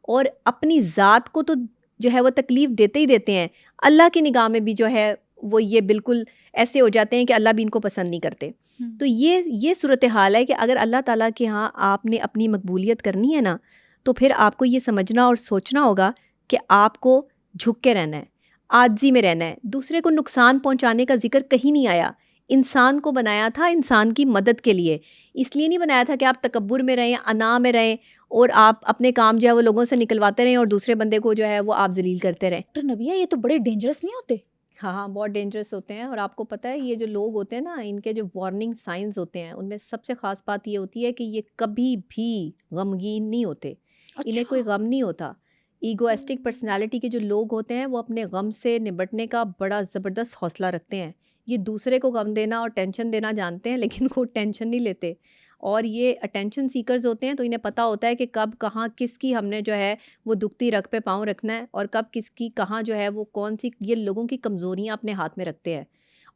और अपनी ज़ात को तो जो है वो तकलीफ़ देते ही देते हैं, अल्लाह की निगाह में भी जो है वो ये बिल्कुल ऐसे हो जाते हैं कि अल्लाह भी इनको पसंद नहीं करते। तो ये सूरत हाल है कि अगर अल्लाह ताला के यहाँ आपने अपनी मकबूलियत करनी है ना, तो फिर आपको ये समझना और सोचना होगा कि आपको झुक के रहना है, आजिज़ी में रहना है। दूसरे को नुकसान पहुँचाने का जिक्र कहीं नहीं आया। इंसान को बनाया था इंसान की मदद के लिए, इसलिए नहीं बनाया था कि आप तकब्बुर में रहें, अना में रहें और आप अपने काम जो है वो लोगों से निकलवाते रहें और दूसरे बंदे को जो है वो आप जलील करते रहें। डॉक्टर नबिया, ये तो बड़े डेंजरस नहीं होते? हाँ हाँ, बहुत डेंजरस होते हैं। और आपको पता है ये जो लोग होते हैं ना, इनके जो वार्निंग साइंस होते हैं उनमें सबसे ख़ास बात ये होती है कि ये कभी भी गमगीन नहीं होते। इन्हें कोई अच्छा। गम नहीं होता। ईगोइस्टिक पर्सनालिटी के जो लोग होते हैं वो अपने गम से निपटने का बड़ा ज़बरदस्त हौसला रखते हैं। ये दूसरे को गम देना और टेंशन देना जानते हैं, लेकिन वो टेंशन नहीं लेते। और ये अटेंशन सीकर्स होते हैं, तो इन्हें पता होता है कि कब कहाँ किसकी हमने जो है वो दुखती रग पे पाँव रखना है और कब किसकी कहाँ जो है वो कौन सी, ये लोगों की कमज़ोरियाँ अपने हाथ में रखते हैं।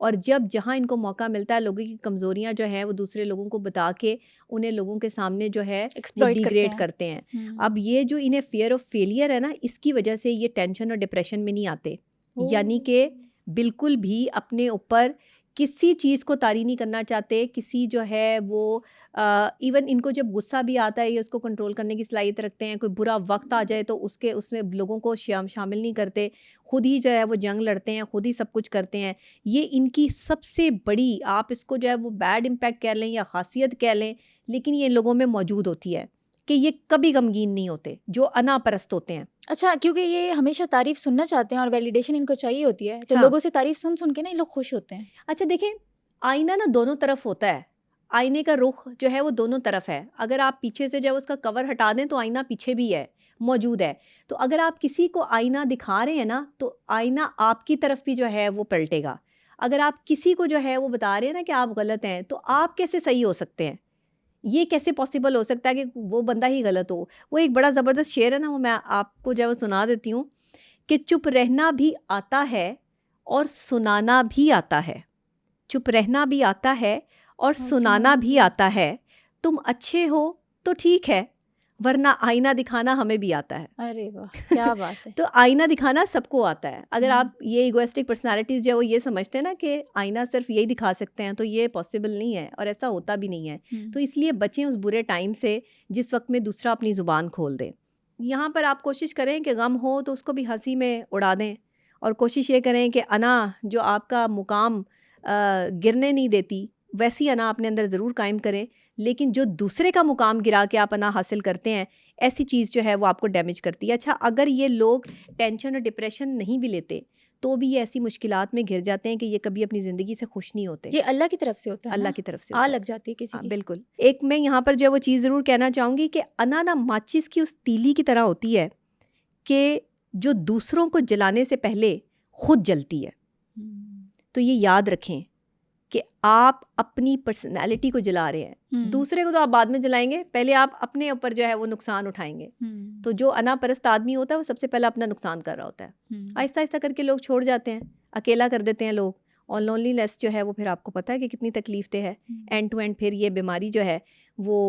और जब जहाँ इनको मौका मिलता है लोगों की कमज़ोरियाँ जो है वो दूसरे लोगों को बता के उन्हें लोगों के सामने जो है वो एक्सप्लॉइट करते डिग्रेड हैं। करते हैं। अब ये जो इन्हें फियर ऑफ फेलियर है ना, इसकी वजह से ये टेंशन और डिप्रेशन में नहीं आते। यानी कि बिल्कुल भी अपने ऊपर किसी चीज़ को तारी नहीं करना चाहते। किसी जो है वो इवन इनको जब गुस्सा भी आता है ये उसको कंट्रोल करने की सलाहियत रखते हैं। कोई बुरा वक्त आ जाए तो उसमें लोगों को शामिल नहीं करते, खुद ही जो है वो जंग लड़ते हैं, खुद ही सब कुछ करते हैं। ये इनकी सबसे बड़ी, आप इसको जो है वो बैड इम्पैक्ट कह लें या खासियत कह लें, लेकिन ये इन लोगों में मौजूद होती है कि ये कभी गमगीन नहीं होते, जो अनापरस्त होते हैं। अच्छा, क्योंकि ये हमेशा तारीफ सुनना चाहते हैं और वैलिडेशन इनको चाहिए होती है, तो हाँ। लोगों से तारीफ सुन सुन के ना ये लोग खुश होते हैं। अच्छा देखें, आईना ना दोनों तरफ होता है। आईने का रुख जो है वो दोनों तरफ है। अगर आप पीछे से जब उसका कवर हटा दें तो आईना पीछे भी है, मौजूद है। तो अगर आप किसी को आईना दिखा रहे हैं ना, तो आईना आपकी तरफ भी जो है वो पलटेगा। अगर आप किसी को जो है वो बता रहे हैं ना कि आप गलत हैं, तो आप कैसे सही हो सकते हैं? ये कैसे पॉसिबल हो सकता है कि वो बंदा ही गलत हो? वो एक बड़ा ज़बरदस्त शेर है ना, वो मैं आपको जो है वो सुना देती हूँ कि चुप रहना भी आता है और सुनाना भी आता है। चुप रहना भी आता है और सुनाना भी आता है। तुम अच्छे हो तो ठीक है, वरना आईना दिखाना हमें भी आता है। अरे वाह, क्या बात है। तो आईना दिखाना सबको आता है। अगर आप ये इगोइस्टिक पर्सनालिटीज़ जो है वो ये समझते हैं ना कि आईना सिर्फ यही दिखा सकते हैं, तो ये पॉसिबल नहीं है और ऐसा होता भी नहीं है। तो इसलिए बचें उस बुरे टाइम से जिस वक्त में दूसरा अपनी ज़ुबान खोल दे। यहाँ पर आप कोशिश करें कि गम हो तो उसको भी हंसी में उड़ा दें, और कोशिश ये करें कि अना जो आपका मुकाम गिरने नहीं देती, वैसी अना अपने अंदर ज़रूर कायम करें। लेकिन जो दूसरे का मुकाम गिरा के आप अना हासिल करते हैं, ऐसी चीज़ जो है वो आपको डैमेज करती है। अच्छा, अगर ये लोग टेंशन और डिप्रेशन नहीं भी लेते तो भी ये ऐसी मुश्किलात में घिर जाते हैं कि ये कभी अपनी ज़िंदगी से खुश नहीं होते। ये अल्लाह की तरफ से होता है अल्लाह ना? की तरफ से आ होता है। लग जाती है किसी हाँ की। बिल्कुल। एक मैं यहाँ पर जो है वो चीज़ ज़रूर कहना चाहूँगी कि अना ना माचिस की उस तीली की तरह होती है कि जो दूसरों को जलाने से पहले खुद जलती है। तो ये याद रखें कि आप अपनी पर्सनैलिटी को जला रहे हैं। दूसरे को तो आप बाद में जलाएंगे, पहले आप अपने ऊपर जो है वो नुकसान उठाएंगे। तो जो अनापरस्त आदमी होता है वो सबसे पहले अपना नुकसान कर रहा होता है। आहिस्ता आहिस्ता करके लोग छोड़ जाते हैं, अकेला कर देते हैं लोग। और लोनलीनेस जो है वो फिर आपको पता है कि कितनी तकलीफ दे है। एंड टू एंड फिर ये बीमारी जो है वो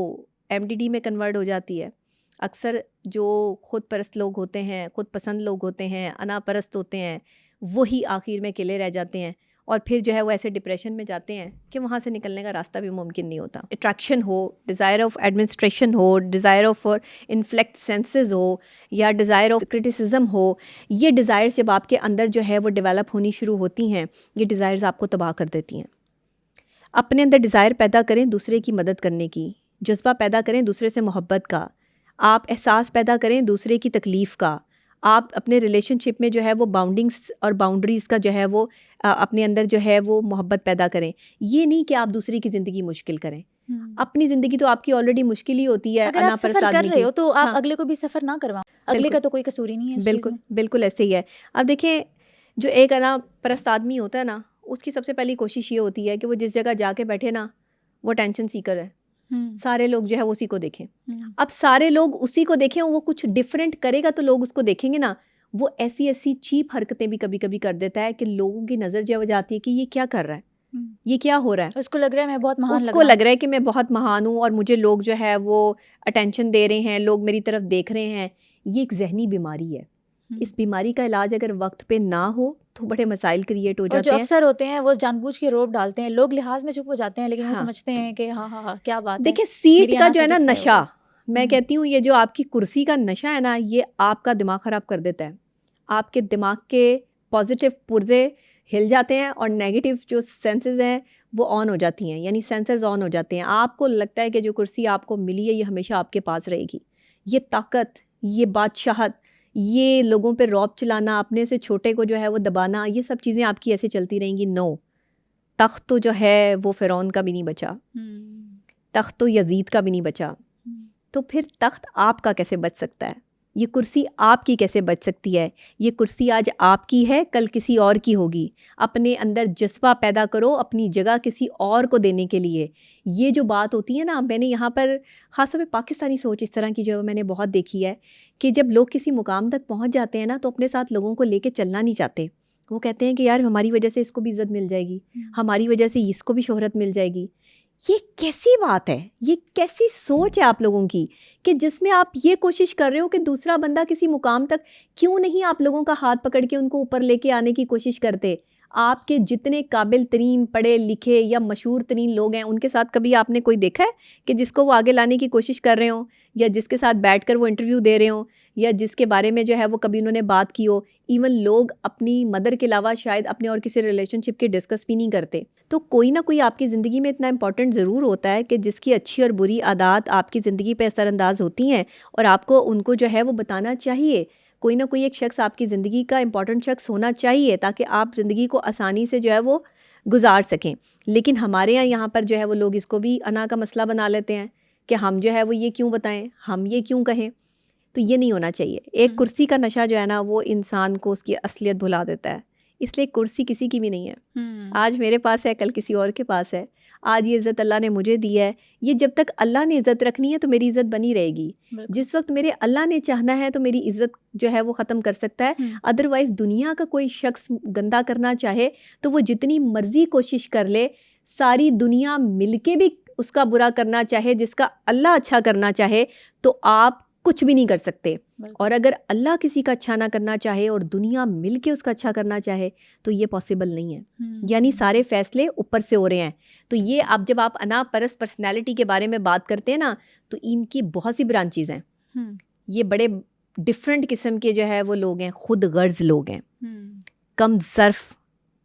MDD में कन्वर्ट हो जाती है। अक्सर जो खुद परस्त लोग होते हैं, खुद पसंद लोग होते हैं, अनापरस्त होते हैं, वही आखिर में अकेले रह जाते हैं और फिर जो है वो ऐसे डिप्रेशन में जाते हैं कि वहाँ से निकलने का रास्ता भी मुमकिन नहीं होता। अट्रैक्शन हो, डिज़ायर ऑफ एडमिनिस्ट्रेशन हो, डिज़ायर ऑफ इन्फ्लेक्ट सेंसेस हो, या डिज़ायर ऑफ क्रिटिसिज्म हो, ये डिज़ायर्स जब आपके अंदर जो है वो डेवलप होनी शुरू होती हैं, ये डिज़ायर्स आपको तबाह कर देती हैं। अपने अंदर डिज़ायर पैदा करें दूसरे की मदद करने की, जज्बा पैदा करें दूसरे से मोहब्बत का, आप एहसास पैदा करें दूसरे की तकलीफ़ का। आप अपने रिलेशनशिप में जो है वो बाउंडिंग्स और बाउंड्रीज़ का जो है वो अपने अंदर जो है वो मोहब्बत पैदा करें। ये नहीं कि आप दूसरे की ज़िंदगी मुश्किल करें। अपनी ज़िंदगी तो आपकी ऑलरेडी मुश्किल ही होती है। अगर आप सफ़र कर रहे हो तो आप हाँ, अगले को भी सफ़र ना करवाओ। अगले का तो कोई कसूर ही नहीं है इस चीज़ बिल्कुल में। बिल्कुल ऐसे ही है। अब देखिए, जो एक अनापरस्त आदमी होता है ना, उसकी सबसे पहली कोशिश ये होती है कि वो जिस जगह जाके बैठे ना, वो टेंशन सीकर है। सारे लोग जो है उसी को देखें। अब सारे लोग उसी को देखें, वो कुछ डिफरेंट करेगा तो लोग उसको देखेंगे ना। वो ऐसी ऐसी चीप हरकतें भी कभी कभी कर देता है कि लोगों की नज़र जो है जाती है कि ये क्या कर रहा है, ये क्या हो रहा है। उसको लग रहा है मैं बहुत महान, उसको लग रहा है कि मैं बहुत महान हूँ और मुझे लोग जो है वो अटेंशन दे रहे हैं, लोग मेरी तरफ देख रहे हैं। ये एक जहनी बीमारी है। इस बीमारी का इलाज अगर वक्त पे ना हो तो बड़े मसाइल क्रिएट हो और जाते जो हैं। अफसर होते हैं वो जानबूझ के रोब डालते हैं, लोग लिहाज में चुप हो जाते हैं, लेकिन वो हाँ, समझते हैं कि हाँ हाँ हाँ क्या बात है, देखिए सीट मेरी का जो है ना अनासर किसका है नशा, वो। मैं कहती हूँ ये जो आपकी कुर्सी का नशा है ना, ये आपका दिमाग ख़राब कर देता है। आपके दिमाग के पॉजिटिव पुर्जे हिल जाते हैं और नेगेटिव जो सेंसेस हैं वो ऑन हो जाती हैं, यानी सेंसर्स ऑन हो जाते हैं। आपको लगता है कि जो कुर्सी आपको मिली है ये हमेशा आपके पास रहेगी। ये ताकत, ये बादशाहत, ये लोगों पे रौब चलाना, अपने से छोटे को जो है वो दबाना, ये सब चीज़ें आपकी ऐसे चलती रहेंगी। नो, तख्त तो जो है वो फ़िरौन का भी नहीं बचा, तख्त तो यजीद का भी नहीं बचा। तो फिर तख्त आपका कैसे बच सकता है? ये कुर्सी आपकी कैसे बच सकती है? ये कुर्सी आज आपकी है, कल किसी और की होगी। अपने अंदर जज्बा पैदा करो अपनी जगह किसी और को देने के लिए। ये जो बात होती है ना, मैंने यहाँ पर ख़ासतौर पे पाकिस्तानी सोच इस तरह की जो मैंने बहुत देखी है कि जब लोग किसी मुकाम तक पहुँच जाते हैं ना, तो अपने साथ लोगों को लेके चलना नहीं चाहते। वो कहते हैं कि यार हमारी वजह से इसको भी इज़्ज़त मिल जाएगी, हमारी वजह से इसको भी शोहरत मिल जाएगी। ये कैसी बात है? ये कैसी सोच है आप लोगों की कि जिसमें आप ये कोशिश कर रहे हो कि दूसरा बंदा किसी मुकाम तक, क्यों नहीं आप लोगों का हाथ पकड़ के उनको ऊपर लेके आने की कोशिश करते? आपके जितने काबिल तरीन, पढ़े लिखे या मशहूर तरीन लोग हैं, उनके साथ कभी आपने कोई देखा है कि जिसको वो आगे लाने की कोशिश कर रहे हों, या जिसके साथ बैठकर वो इंटरव्यू दे रहे हों, या जिसके बारे में जो है वो कभी उन्होंने बात की हो? इवन लोग अपनी मदर के अलावा शायद अपने और किसी रिलेशनशिप के डिस्कस भी नहीं करते। तो कोई ना कोई आपकी ज़िंदगी में इतना इंपॉर्टेंट ज़रूर होता है कि जिसकी अच्छी और बुरी आदत आपकी ज़िंदगी पे असरअंदाज होती हैं, और आपको उनको जो है वो बताना चाहिए। कोई ना कोई एक शख्स आपकी ज़िंदगी का इंपॉर्टेंट शख्स होना चाहिए ताकि आप ज़िंदगी को आसानी से जो है वो गुजार सकें। लेकिन हमारे यहाँ पर जो है वो लोग इसको भी अना का मसला बना लेते हैं कि हम जो है वो ये क्यों बताएं, हम ये क्यों कहें। तो ये नहीं होना चाहिए। एक कुर्सी का नशा जो है ना वो इंसान को उसकी असलियत भुला देता है। इसलिए कुर्सी किसी की भी नहीं है। आज मेरे पास है, कल किसी और के पास है। आज ये इज़्ज़त अल्लाह ने मुझे दी है, ये जब तक अल्लाह ने इज़्ज़त रखनी है तो मेरी इज़्ज़त बनी रहेगी। जिस वक्त मेरे अल्लाह ने चाहना है तो मेरी इज़्ज़त जो है वो ख़त्म कर सकता है। अदरवाइज़ दुनिया का कोई शख्स गंदा करना चाहे तो वो जितनी मर्ज़ी कोशिश कर ले, सारी दुनिया मिलके भी उसका बुरा करना चाहे, जिसका अल्लाह अच्छा करना चाहे, तो आप कुछ भी नहीं कर सकते। और अगर अल्लाह किसी का अच्छा ना करना चाहे और दुनिया मिल के उसका अच्छा करना चाहे तो ये पॉसिबल नहीं है। यानी सारे फैसले ऊपर से हो रहे हैं। तो ये आप जब आप अनापरस्त पर्सनैलिटी के बारे में बात करते हैं ना, तो इनकी बहुत सी ब्रांचेज़ हैं। ये बड़े डिफरेंट किस्म के जो है वो लोग हैं। खुद गर्ज लोग हैं, कम ज़र्फ़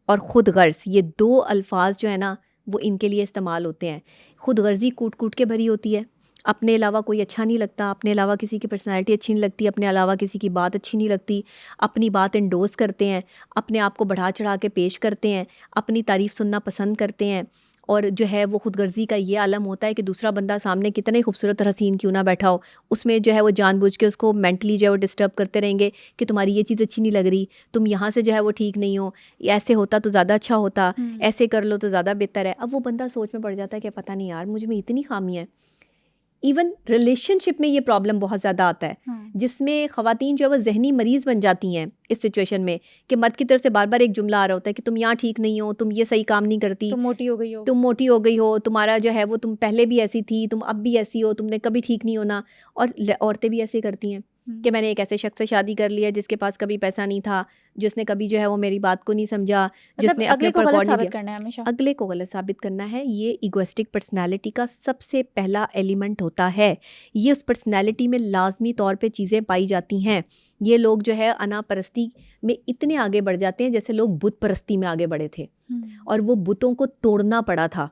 और खुद गर्ज, ये दो अल्फाज जो है ना वो इनके लिए इस्तेमाल होते हैं। खुद गर्जी कूट कूट के भरी होती है। अपने अलावा कोई अच्छा नहीं लगता, अपने अलावा किसी की पर्सनैलिटी अच्छी नहीं लगती, अपने अलावा किसी की बात अच्छी नहीं लगती, अपनी बात इंडोर्स करते हैं, अपने आप को बढ़ा चढ़ा के पेश करते हैं, अपनी तारीफ़ सुनना पसंद करते हैं। और जो है वो खुदगर्जी का ये आलम होता है कि दूसरा बंदा सामने कितने खूबसूरत और हसीन क्यों ना बैठा हो, उसमें जो है वो जानबूझ के उसको मेंटली जो है वो डिस्टर्ब करते रहेंगे कि तुम्हारी ये चीज़ अच्छी नहीं लग रही, तुम यहाँ से जो है वो ठीक नहीं हो, ऐसे होता तो ज़्यादा अच्छा होता, ऐसे कर लो तो ज़्यादा बेहतर है। अब वो बंदा सोच में पड़ जाता है कि पता नहीं यार मुझ में इतनी खामी है। इवन रिलेशनशिप में ये प्रॉब्लम बहुत ज़्यादा आता है, जिसमें ख़वातीन जो है वो जहनी मरीज़ बन जाती हैं इस सिचुएशन में कि मर्द की तरफ से बार बार एक जुमला आ रहा होता है कि तुम यहाँ ठीक नहीं हो, तुम ये सही काम नहीं करती, तुम मोटी हो गई हो, तुम मोटी हो गई हो, तुम्हारा जो है वो तुम पहले भी ऐसी थी, तुम अब भी ऐसी हो, तुमने कभी ठीक नहीं होना। और औरतें भी ऐसे करती हैं कि मैंने एक ऐसे शख्स से शादी कर लिया जिसके पास कभी पैसा नहीं था, जिसने कभी जो है वो मेरी बात को नहीं समझा, जिसने अगले को ऊपर गलत गौर नहीं साबित दिया। करना है हमेशा। अगले को गलत साबित करना है। ये इगोइस्टिक पर्सनालिटी का सबसे पहला एलिमेंट होता है। ये उस पर्सनालिटी में लाजमी तौर पे चीज़ें पाई जाती हैं। ये लोग जो है अनापरस्ती में इतने आगे बढ़ जाते हैं जैसे लोग बुत परस्ती में आगे बढ़े थे, और वो बुतों को तोड़ना पड़ा था।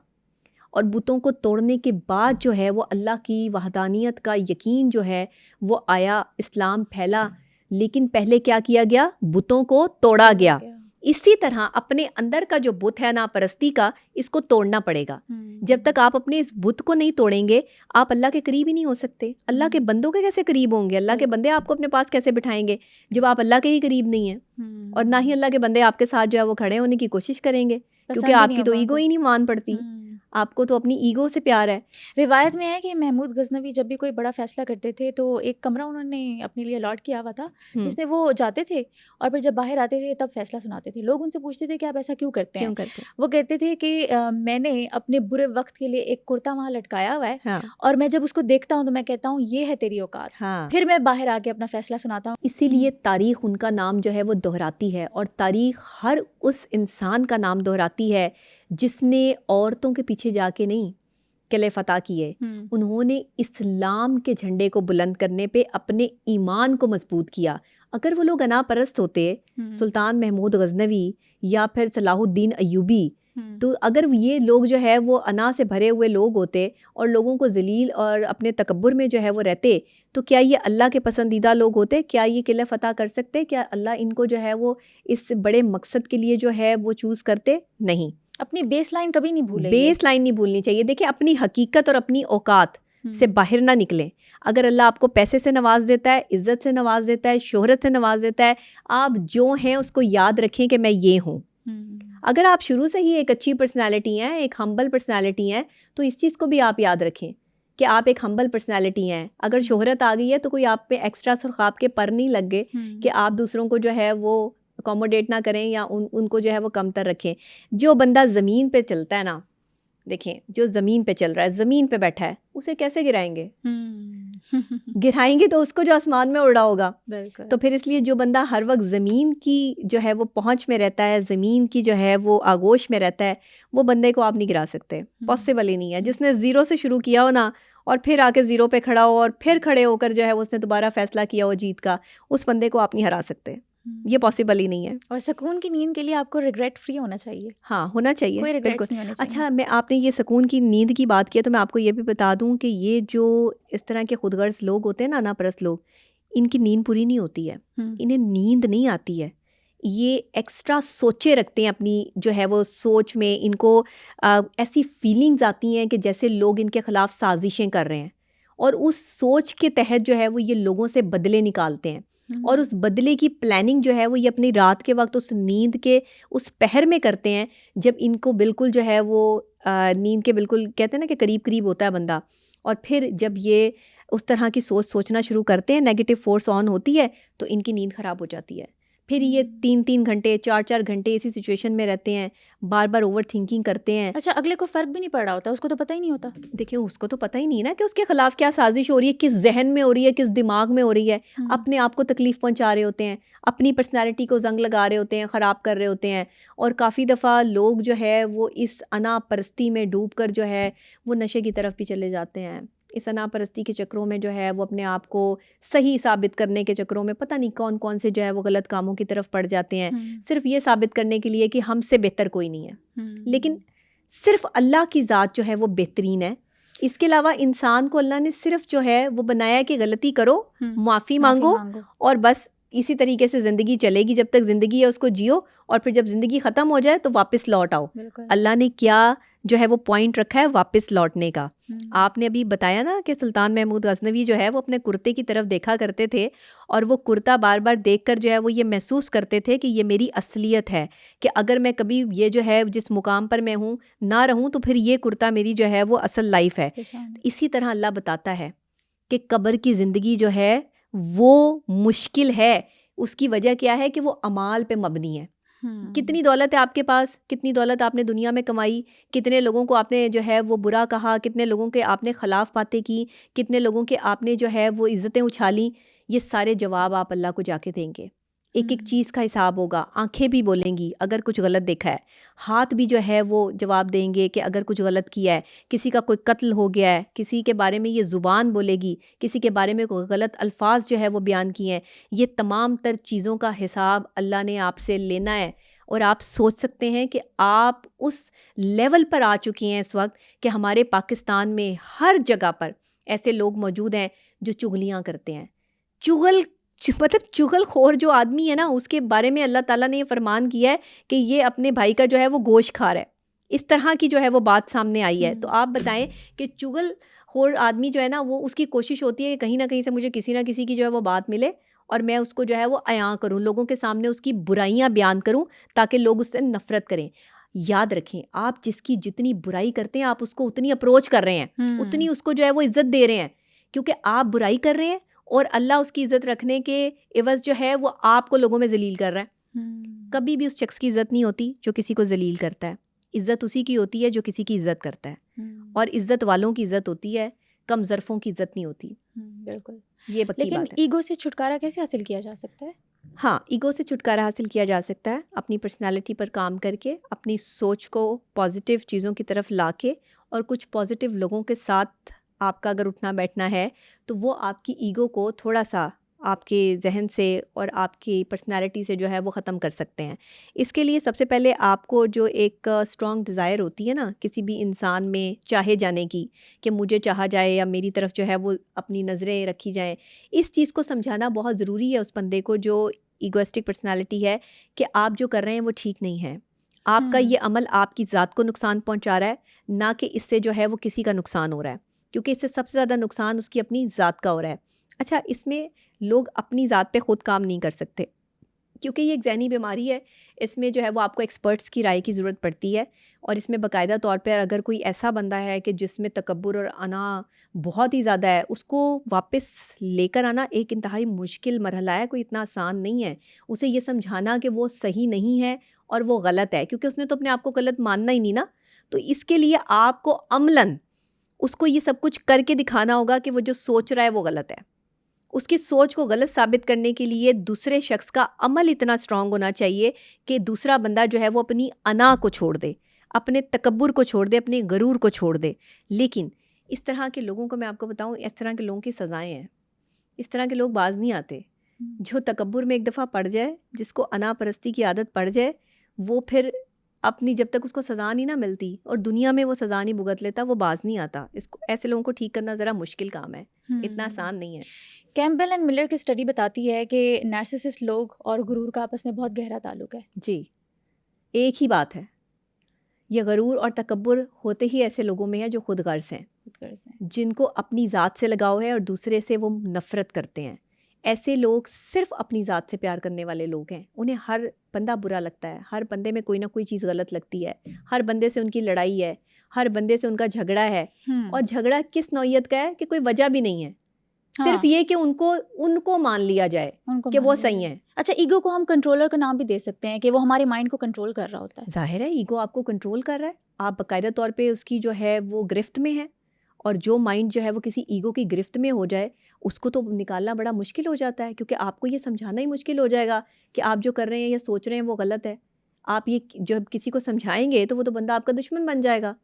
और बुतों को तोड़ने के बाद जो है वो अल्लाह की वहदानियत का यकीन जो है वो आया, इस्लाम फैला। लेकिन पहले क्या किया गया? बुतों को तोड़ा गया। इसी तरह अपने अंदर का जो बुत है ना परस्ती का, इसको तोड़ना पड़ेगा। जब तक आप अपने इस बुत को नहीं तोड़ेंगे, आप अल्लाह के करीब ही नहीं हो सकते। अल्लाह के बंदों के कैसे करीब होंगे? अल्लाह के बंदे आपको अपने पास कैसे बिठाएंगे जब आप अल्लाह के ही करीब नहीं हैं? और ना ही अल्लाह के बंदे आपके साथ जो है वो खड़े होने की कोशिश करेंगे, क्योंकि आपकी तो ईगो ही नहीं मान पड़ती। आपको तो अपनी ईगो से प्यार है। रिवायत में है कि महमूद गजनवी जब भी कोई बड़ा फैसला करते थे तो एक कमरा उन्होंने अपने लिए अलॉट किया हुआ था जिसमें वो जाते थे और फिर जब बाहर आते थे तब फैसला सुनाते थे। लोग उनसे पूछते थे कि आप ऐसा क्यों करते हैं? क्यों करते हैं? वो कहते थे कि मैंने अपने बुरे वक्त के लिए एक कुर्ता वहाँ लटकाया हुआ है हाँ और मैं जब उसको देखता हूँ तो मैं कहता हूँ ये है तेरी औकात। हाँ, फिर मैं बाहर आके अपना फैसला सुनाता हूँ। इसीलिए तारीख उनका नाम जो है वो दोहराती है, और तारीख हर उस इंसान का नाम दोहराती है जिसने औरतों के पीछे जाके नहीं किले फतह किए। उन्होंने इस्लाम के झंडे को बुलंद करने पे अपने ईमान को मजबूत किया। अगर वो लोग अना परस्त होते, सुल्तान महमूद गजनवी या फिर सलाहुद्दीन अयूबी, तो अगर ये लोग जो है वो अना से भरे हुए लोग होते और लोगों को जलील और अपने तकब्बुर में जो है वो रहते, तो क्या ये अल्लाह के पसंदीदा लोग होते? क्या ये किले फतह कर सकते? क्या अल्लाह इनको जो है वो इस बड़े मकसद के लिए जो है वो चूज़ करते? नहीं। अपनी बेस लाइन कभी नहीं भूले। बेस लाइन नहीं भूलनी चाहिए। देखिए, अपनी हकीकत और अपनी औकात से बाहर ना निकलें। अगर अल्लाह आपको पैसे से नवाज देता है, इज्जत से नवाज देता है, शोहरत से नवाज देता है, आप जो हैं उसको याद रखें कि मैं ये हूँ। अगर आप शुरू से ही एक अच्छी पर्सनैलिटी हैं, एक हम्बल पर्सनैलिटी हैं, तो इस चीज़ को भी आप याद रखें कि आप एक हम्बल पर्सनैलिटी हैं। अगर शोहरत आ गई है तो कोई आप पे एक्स्ट्रा सुर्खाब के पर नहीं लग गए कि आप दूसरों को जो है वो अकोमोडेट ना करें या उनको जो है वो कमतर रखें। जो बंदा ज़मीन पे चलता है ना, देखें, जो ज़मीन पे चल रहा है, ज़मीन पे बैठा है, उसे कैसे गिराएंगे? गिराएंगे तो उसको जो आसमान में उड़ रहा होगा। तो फिर इसलिए जो बंदा हर वक्त ज़मीन की जो है वो पहुंच में रहता है, ज़मीन की जो है वो आगोश में रहता है, वो बंदे को आप नहीं गिरा सकते। पॉसिबल ही नहीं है। जिसने ज़ीरो से शुरू किया हो ना और फिर आके ज़ीरो पे खड़ा हो और फिर खड़े होकर जो है उसने दोबारा फैसला किया हो जीत का, उस बंदे को आप नहीं हरा सकते। ये पॉसिबल ही नहीं है। और सुकून की नींद के लिए आपको रिग्रेट फ्री होना चाहिए। हाँ, होना चाहिए, कोई बिल्कुल। नहीं होने चाहिए। अच्छा, मैं आपने ये सुकून की नींद की बात की है तो मैं आपको ये भी बता दूं कि ये जो इस तरह के खुदगर्ज लोग होते हैं ना, अनापरस्त लोग, इनकी नींद पूरी नहीं होती है। इन्हें नींद नहीं आती है। ये एक्स्ट्रा सोचे रखते हैं अपनी जो है वो सोच में। इनको ऐसी फीलिंग्स आती हैं कि जैसे लोग इनके ख़िलाफ़ साजिशें कर रहे हैं, और उस सोच के तहत जो है वो ये लोगों से बदले निकालते हैं। और उस बदले की प्लानिंग जो है वो ये अपनी रात के वक्त उस नींद के उस पहर में करते हैं जब इनको बिल्कुल जो है वो नींद के बिल्कुल कहते हैं ना कि करीब करीब होता है बंदा। और फिर जब ये उस तरह की सोचना शुरू करते हैं, नेगेटिव फोर्स ऑन होती है, तो इनकी नींद ख़राब हो जाती है। फिर ये 3-3 घंटे 4-4 घंटे इसी सिचुएशन में रहते हैं, बार बार ओवर थिंकिंग करते हैं। अच्छा, अगले को फ़र्क भी नहीं पड़ रहा होता, उसको तो पता ही नहीं होता। देखिए, उसको तो पता ही नहीं ना कि उसके खिलाफ क्या साजिश हो रही है, किस जहन में हो रही है, किस दिमाग में हो रही है। अपने आप को तकलीफ़ पहुंचा रहे होते हैं, अपनी पर्सनैलिटी को जंग लगा रहे होते हैं, ख़राब कर रहे होते हैं। और काफ़ी दफ़ा लोग जो है वो इस अना परस्ती में डूब कर जो है वो नशे की तरफ भी चले जाते हैं। इस अना परस्ती के चक्रों में जो है वो अपने आप को सही साबित करने के चक्रों में पता नहीं कौन कौन से जो है वो गलत कामों की तरफ पड़ जाते हैं, सिर्फ ये साबित करने के लिए कि हमसे बेहतर कोई नहीं है। लेकिन सिर्फ अल्लाह की ज़ात जो है वो बेहतरीन है। इसके अलावा इंसान को अल्लाह ने सिर्फ जो है वो बनाया कि गलती करो, माफ़ी मांगो, और बस इसी तरीके से ज़िंदगी चलेगी। जब तक ज़िंदगी है उसको जियो, और फिर जब ज़िंदगी ख़त्म हो जाए तो वापस लौट आओ। अल्लाह ने क्या जो है वो पॉइंट रखा है वापस लौटने का। आपने अभी बताया ना कि सुल्तान महमूद गजनवी जो है वो अपने कुर्ते की तरफ देखा करते थे, और वो कुर्ता बार बार देखकर जो है वो ये महसूस करते थे कि ये मेरी असलियत है, कि अगर मैं कभी ये जो है जिस मुकाम पर मैं हूँ ना रहूँ तो फिर ये कुर्ता मेरी जो है वो असल लाइफ है। इसी तरह अल्लाह बताता है कि कब्र की ज़िंदगी जो है वो मुश्किल है। उसकी वजह क्या है कि वो अमाल पे मबनी है। कितनी दौलत है आपके पास, कितनी दौलत आपने दुनिया में कमाई, कितने लोगों को आपने जो है वो बुरा कहा, कितने लोगों के आपने ख़िलाफ़ बातें की, कितने लोगों के आपने जो है वो इज़्ज़तें उछाली, ये सारे जवाब आप अल्लाह को जाके देंगे। एक एक चीज़ का हिसाब होगा। आंखें भी बोलेंगी अगर कुछ गलत देखा है, हाथ भी जो है वो जवाब देंगे कि अगर कुछ गलत किया है, किसी का कोई कत्ल हो गया है, किसी के बारे में ये ज़ुबान बोलेगी, किसी के बारे में कोई गलत अल्फाज जो है वो बयान किए हैं। ये तमाम तर चीज़ों का हिसाब अल्लाह ने आपसे लेना है। और आप सोच सकते हैं कि आप उस लेवल पर आ चुकी हैं इस वक्त कि हमारे पाकिस्तान में हर जगह पर ऐसे लोग मौजूद हैं जो चुगलियाँ करते हैं। चुगलखोर जो आदमी है ना, उसके बारे में अल्लाह ताला ने ये फरमान किया है कि ये अपने भाई का जो है वो गोश्त खा रहा है। इस तरह की जो है वो बात सामने आई है। तो आप बताएं कि चुगलखोर आदमी जो है ना, वो उसकी कोशिश होती है कि कहीं ना कहीं से मुझे किसी ना किसी की जो है वो बात मिले और मैं उसको जो है वो अयां करूं, लोगों के सामने उसकी बुराइयां बयान करूं ताकि लोग उससे नफ़रत करें। याद रखें, आप जिसकी जितनी बुराई करते हैं आप उसको उतनी अप्रोच कर रहे हैं, उतनी उसको जो है वो इज्जत दे रहे हैं, क्योंकि आप बुराई कर रहे हैं और अल्लाह उसकी इज्जत रखने के एवज जो है वो आपको लोगों में जलील कर रहा है। कभी भी उस शख्स की इज्जत नहीं होती जो किसी को जलील करता है। इज्जत उसी की होती है जो किसी की इज्जत करता है, और इज्जत वालों की इज्जत होती है, कम ज़रफ़ों की इज्जत नहीं होती। बिल्कुल, ये पक्की लेकिन बात है। ईगो से छुटकारा कैसे हासिल किया जा सकता है? हाँ, ईगो से छुटकारा हासिल किया जा सकता है अपनी पर्सनालिटी पर काम करके, अपनी सोच को पॉजिटिव चीज़ों की तरफ लाके, और कुछ पॉजिटिव लोगों के साथ आपका अगर उठना बैठना है तो वो आपकी ईगो को थोड़ा सा आपके जहन से और आपकी पर्सनालिटी से जो है वो ख़त्म कर सकते हैं। इसके लिए सबसे पहले आपको जो एक स्ट्रॉन्ग डिज़ायर होती है ना किसी भी इंसान में चाहे जाने की, कि मुझे चाहा जाए या मेरी तरफ जो है वो अपनी नज़रें रखी जाएं, इस चीज़ को समझाना बहुत ज़रूरी है उस बंदे को जो ईगोइस्टिक पर्सनालिटी है, कि आप जो कर रहे हैं वो ठीक नहीं है। आपका ये अमल आपकी ज़ात को नुकसान पहुंचा रहा है, ना कि इससे जो है वो किसी का नुकसान हो रहा है, क्योंकि इससे सबसे ज़्यादा नुकसान उसकी अपनी ज़ात का हो रहा है। अच्छा, इसमें लोग अपनी ज़ात पे ख़ुद काम नहीं कर सकते, क्योंकि ये एक ज़हनी बीमारी है। इसमें जो है वो आपको एक्सपर्ट्स की राय की ज़रूरत पड़ती है, और इसमें बाकायदा तौर पर अगर कोई ऐसा बंदा है कि जिसमें तकब्बुर और अना बहुत ही ज़्यादा है, उसको वापस लेकर आना एक इंतहाई मुश्किल मरहला है, कोई इतना आसान नहीं है। उसे ये समझाना कि वो सही नहीं है और वो गलत है, क्योंकि उसने तो अपने आप को गलत मानना ही नहीं ना। तो इसके लिए आपको अमलन उसको ये सब कुछ करके दिखाना होगा कि वो जो सोच रहा है वो गलत है। उसकी सोच को गलत साबित करने के लिए दूसरे शख्स का अमल इतना स्ट्रांग होना चाहिए कि दूसरा बंदा जो है वो अपनी अना को छोड़ दे, अपने तकब्बुर को छोड़ दे, अपने गरूर को छोड़ दे। लेकिन इस तरह के लोगों को मैं आपको बताऊं, इस तरह के लोगों की सज़ाएं हैं। इस तरह के लोग बाज नहीं आते। जो तकब्बुर में एक दफ़ा पड़ जाए, जिसको अना परस्ती की आदत पड़ जाए, वो फिर अपनी जब तक उसको सज़ा नहीं ना मिलती और दुनिया में वो सज़ा नहीं भुगत लेता, वो बाज नहीं आता। इसको ऐसे लोगों को ठीक करना ज़रा मुश्किल काम है, इतना आसान नहीं है। कैम्पबेल एंड मिलर की स्टडी बताती है कि नार्सिसिस्ट लोग और गुरूर का आपस में बहुत गहरा ताल्लुक है। जी, एक ही बात है। ये गरूर और तकब्बुर होते ही ऐसे लोगों में है जो खुद गर्ज हैं, जिनको अपनी ज़ात से लगाव है और दूसरे से वो नफ़रत करते हैं। ऐसे लोग सिर्फ अपनी ज़ात से प्यार करने वाले लोग हैं। उन्हें हर बंदा बुरा लगता है, हर बंदे में कोई ना कोई चीज़ गलत लगती है, हर बंदे से उनकी लड़ाई है, हर बंदे से उनका झगड़ा है। और झगड़ा किस नौइयत का है कि कोई वजह भी नहीं है, सिर्फ ये कि उनको मान लिया जाए कि वो सही है। अच्छा, ईगो को हम कंट्रोलर का नाम भी दे सकते हैं कि वो हमारे माइंड को कंट्रोल कर रहा होता है। जाहिर है ईगो आपको कंट्रोल कर रहा है, आप बाकायदा तौर पे उसकी जो है वो गिरफ्त में है। और जो माइंड जो है वो किसी ईगो की गिरफ्त में हो जाए, उसको तो निकालना बड़ा मुश्किल हो जाता है, क्योंकि आपको ये समझाना ही मुश्किल हो जाएगा कि आप जो कर रहे हैं या सोच रहे हैं वो गलत है। आप ये जब किसी को समझाएंगे तो वो तो बंदा आपका दुश्मन बन जाएगा,